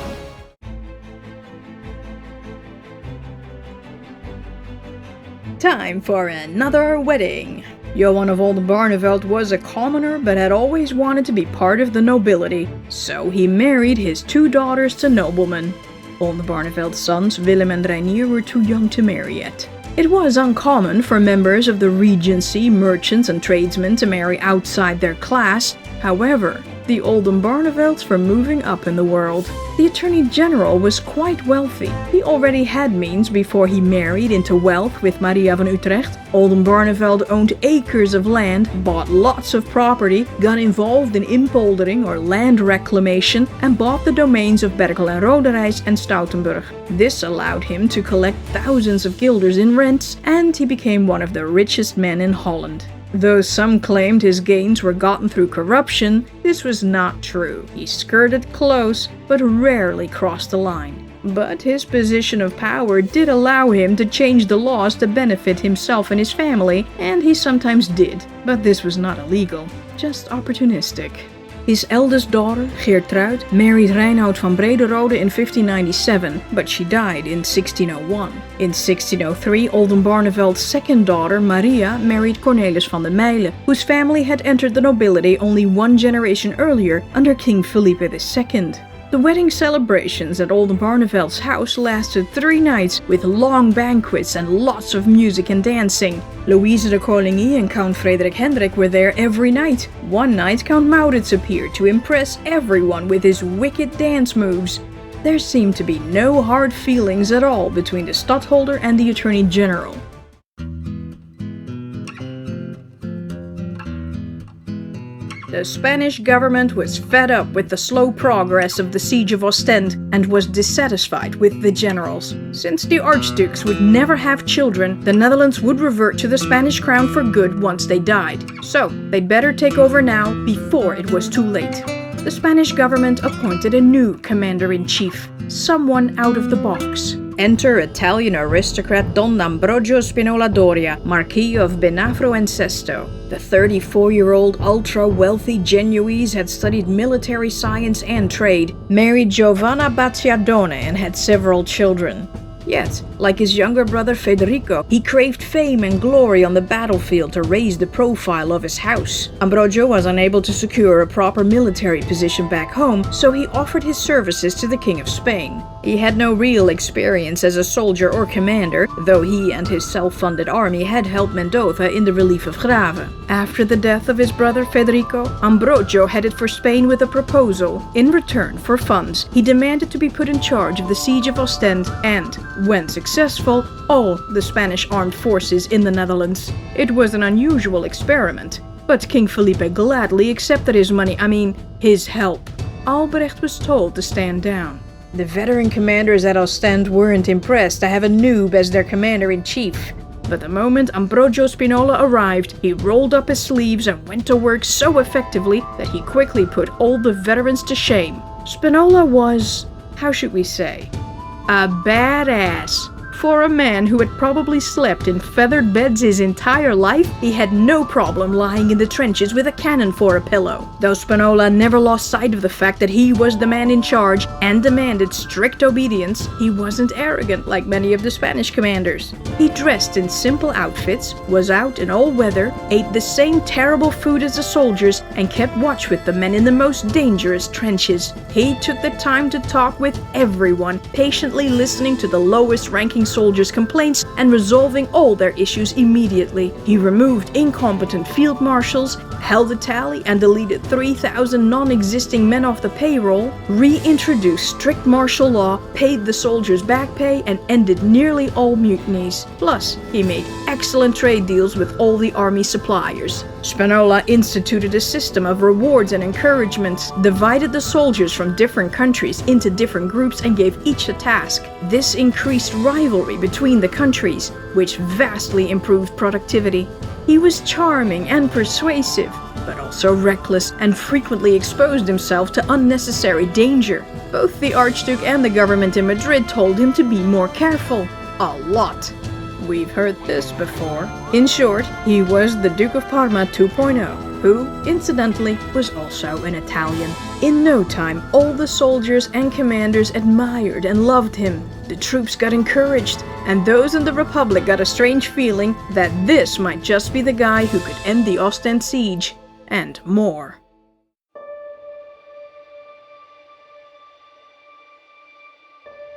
Time for another wedding. Johan of Oldenbarneveld was a commoner but had always wanted to be part of the nobility, so he married his 2 daughters to noblemen. Oldenbarneveld's sons Willem and Reinier were too young to marry yet. It was uncommon for members of the regency, merchants and tradesmen to marry outside their class. However, the Oldenbarnevelds were moving up in the world. The Attorney General was quite wealthy. He already had means before he married into wealth with Maria van Utrecht. Oldenbarneveld owned acres of land, bought lots of property, got involved in inpoldering or land reclamation, and bought the domains of Berkel en Roderijs and Stoutenburg. This allowed him to collect thousands of guilders in rents, and he became one of the richest men in Holland. Though some claimed his gains were gotten through corruption, this was not true. He skirted close, but rarely crossed the line. But his position of power did allow him to change the laws to benefit himself and his family, and he sometimes did. But this was not illegal, just opportunistic. His eldest daughter, Geertruid, married Reinoud van Brederode in 1597, but she died in 1601. In 1603, Oldenbarneveld's second daughter, Maria, married Cornelis van den Meylen, whose family had entered the nobility only 1 generation earlier under King Philippe II. The wedding celebrations at Oldenbarneveld's house lasted 3 nights with long banquets and lots of music and dancing. Louise de Coligny and Count Frederik Hendrik were there every night. One night Count Maurits appeared to impress everyone with his wicked dance moves. There seemed to be no hard feelings at all between the stadtholder and the Attorney General. The Spanish government was fed up with the slow progress of the siege of Ostend and was dissatisfied with the generals. Since the archdukes would never have children, the Netherlands would revert to the Spanish crown for good once they died. So, they'd better take over now before it was too late. The Spanish government appointed a new commander-in-chief, someone out of the box. Enter Italian aristocrat Don Ambrogio Spinola Doria, Marquis of Benafro and Sesto. The 34-year-old ultra-wealthy Genoese had studied military science and trade, married Giovanna Bazziadone and had several children. Yet, like his younger brother Federico, he craved fame and glory on the battlefield to raise the profile of his house. Ambrogio was unable to secure a proper military position back home, so he offered his services to the King of Spain. He had no real experience as a soldier or commander, though he and his self-funded army had helped Mendoza in the relief of Grave. After the death of his brother Federico, Ambrogio headed for Spain with a proposal. In return for funds, he demanded to be put in charge of the siege of Ostend and, when successful, all the Spanish armed forces in the Netherlands. It was an unusual experiment, but King Felipe gladly accepted his help. Albrecht was told to stand down. The veteran commanders at Ostend weren't impressed to have a noob as their commander-in-chief. But the moment Ambrogio Spinola arrived, he rolled up his sleeves and went to work so effectively that he quickly put all the veterans to shame. Spinola was, how should we say, a badass. For a man who had probably slept in feathered beds his entire life, he had no problem lying in the trenches with a cannon for a pillow. Though Spinola never lost sight of the fact that he was the man in charge and demanded strict obedience, he wasn't arrogant like many of the Spanish commanders. He dressed in simple outfits, was out in all weather, ate the same terrible food as the soldiers, and kept watch with the men in the most dangerous trenches. He took the time to talk with everyone, patiently listening to the lowest-ranking soldiers' complaints and resolving all their issues immediately. He removed incompetent field marshals, held a tally and deleted 3,000 non-existing men off the payroll, reintroduced strict martial law, paid the soldiers back pay, and ended nearly all mutinies. Plus, he made excellent trade deals with all the army suppliers. Spinola instituted a system of rewards and encouragements, divided the soldiers from different countries into different groups and gave each a task. This increased rivalry between the countries, which vastly improved productivity. He was charming and persuasive, but also reckless and frequently exposed himself to unnecessary danger. Both the Archduke and the government in Madrid told him to be more careful. A lot. We've heard this before. In short, he was the Duke of Parma 2.0, who, incidentally, was also an Italian. In no time, all the soldiers and commanders admired and loved him. The troops got encouraged, and those in the Republic got a strange feeling that this might just be the guy who could end the Ostend siege, and more.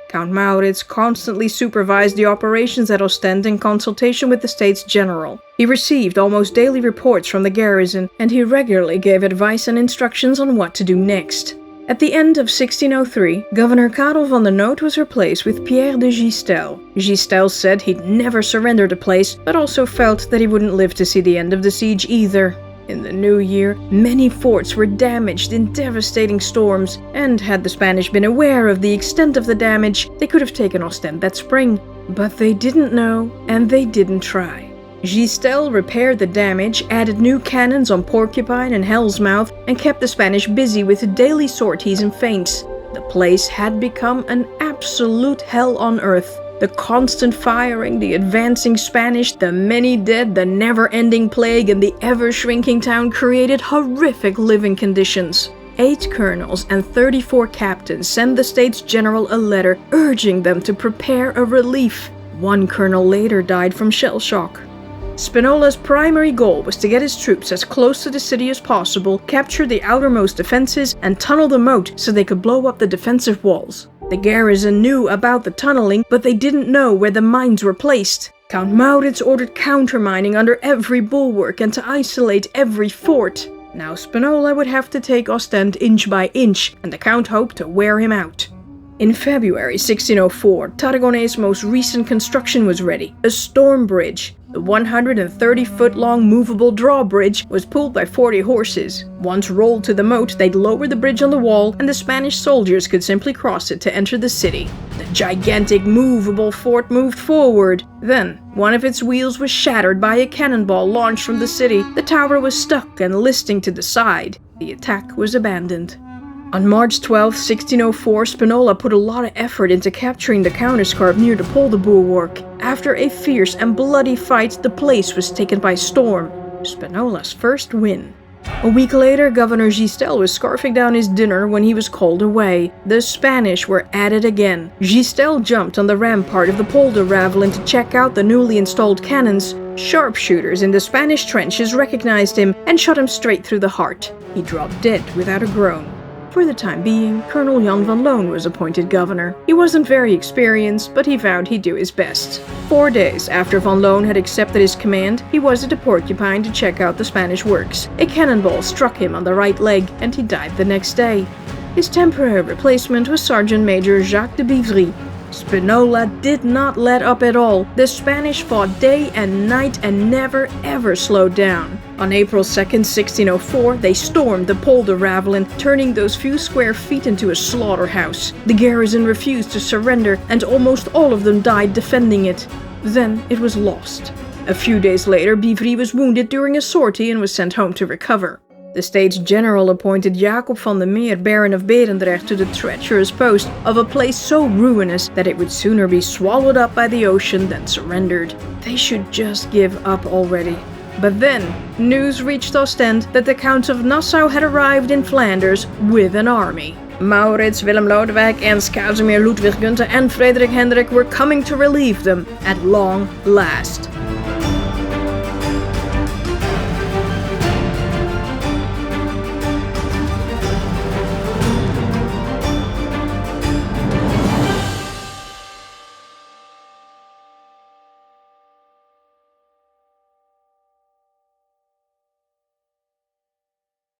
Count Maurits constantly supervised the operations at Ostend in consultation with the States General. He received almost daily reports from the garrison, and he regularly gave advice and instructions on what to do next. At the end of 1603, Governor Karel van der Noot was replaced with Pierre de Gistel. Gistel said he'd never surrender the place, but also felt that he wouldn't live to see the end of the siege either. In the new year, many forts were damaged in devastating storms, and had the Spanish been aware of the extent of the damage, they could have taken Ostend that spring. But they didn't know, and they didn't try. Gistel repaired the damage, added new cannons on Porcupine and Hell's Mouth, and kept the Spanish busy with daily sorties and feints. The place had become an absolute hell on earth. The constant firing, the advancing Spanish, the many dead, the never-ending plague, and the ever-shrinking town created horrific living conditions. 8 colonels and 34 captains sent the States General a letter urging them to prepare a relief. 1 colonel later died from shell shock. Spinola's primary goal was to get his troops as close to the city as possible, capture the outermost defenses, and tunnel the moat so they could blow up the defensive walls. The garrison knew about the tunneling, but they didn't know where the mines were placed. Count Maurits ordered countermining under every bulwark and to isolate every fort. Now Spinola would have to take Ostend inch by inch, and the Count hoped to wear him out. In February 1604, Tarragona's most recent construction was ready, a storm bridge. The 130-foot-long movable drawbridge was pulled by 40 horses. Once rolled to the moat, they'd lower the bridge on the wall, and the Spanish soldiers could simply cross it to enter the city. The gigantic movable fort moved forward. Then, one of its wheels was shattered by a cannonball launched from the city. The tower was stuck and listing to the side. The attack was abandoned. On March 12, 1604, Spinola put a lot of effort into capturing the counterscarp near the Polder bulwark. After a fierce and bloody fight, the place was taken by storm. Spinola's first win. A week later, Governor Gistel was scarfing down his dinner when he was called away. The Spanish were at it again. Gistel jumped on the rampart of the Polder Ravelin to check out the newly installed cannons. Sharpshooters in the Spanish trenches recognized him and shot him straight through the heart. He dropped dead without a groan. For the time being, Colonel Jan van Loon was appointed governor. He wasn't very experienced, but he vowed he'd do his best. 4 days after van Loon had accepted his command, he was at the Porcupine to check out the Spanish works. A cannonball struck him on the right leg, and he died the next day. His temporary replacement was Sergeant Major Jacques de Bivry. Spinola did not let up at all. The Spanish fought day and night and never ever slowed down. On April 2, 1604, they stormed the Polder Ravelin, turning those few square feet into a slaughterhouse. The garrison refused to surrender, and almost all of them died defending it. Then it was lost. A few days later, Bivry was wounded during a sortie and was sent home to recover. The States General appointed Jacob van der Meer, Baron of Berendrecht, to the treacherous post of a place so ruinous that it would sooner be swallowed up by the ocean than surrendered. They should just give up already. But then, news reached Ostend that the Count of Nassau had arrived in Flanders with an army. Maurits, Willem Lodewijk, Ernst Casimir, Ludwig Gunther and Frederik Hendrik were coming to relieve them at long last.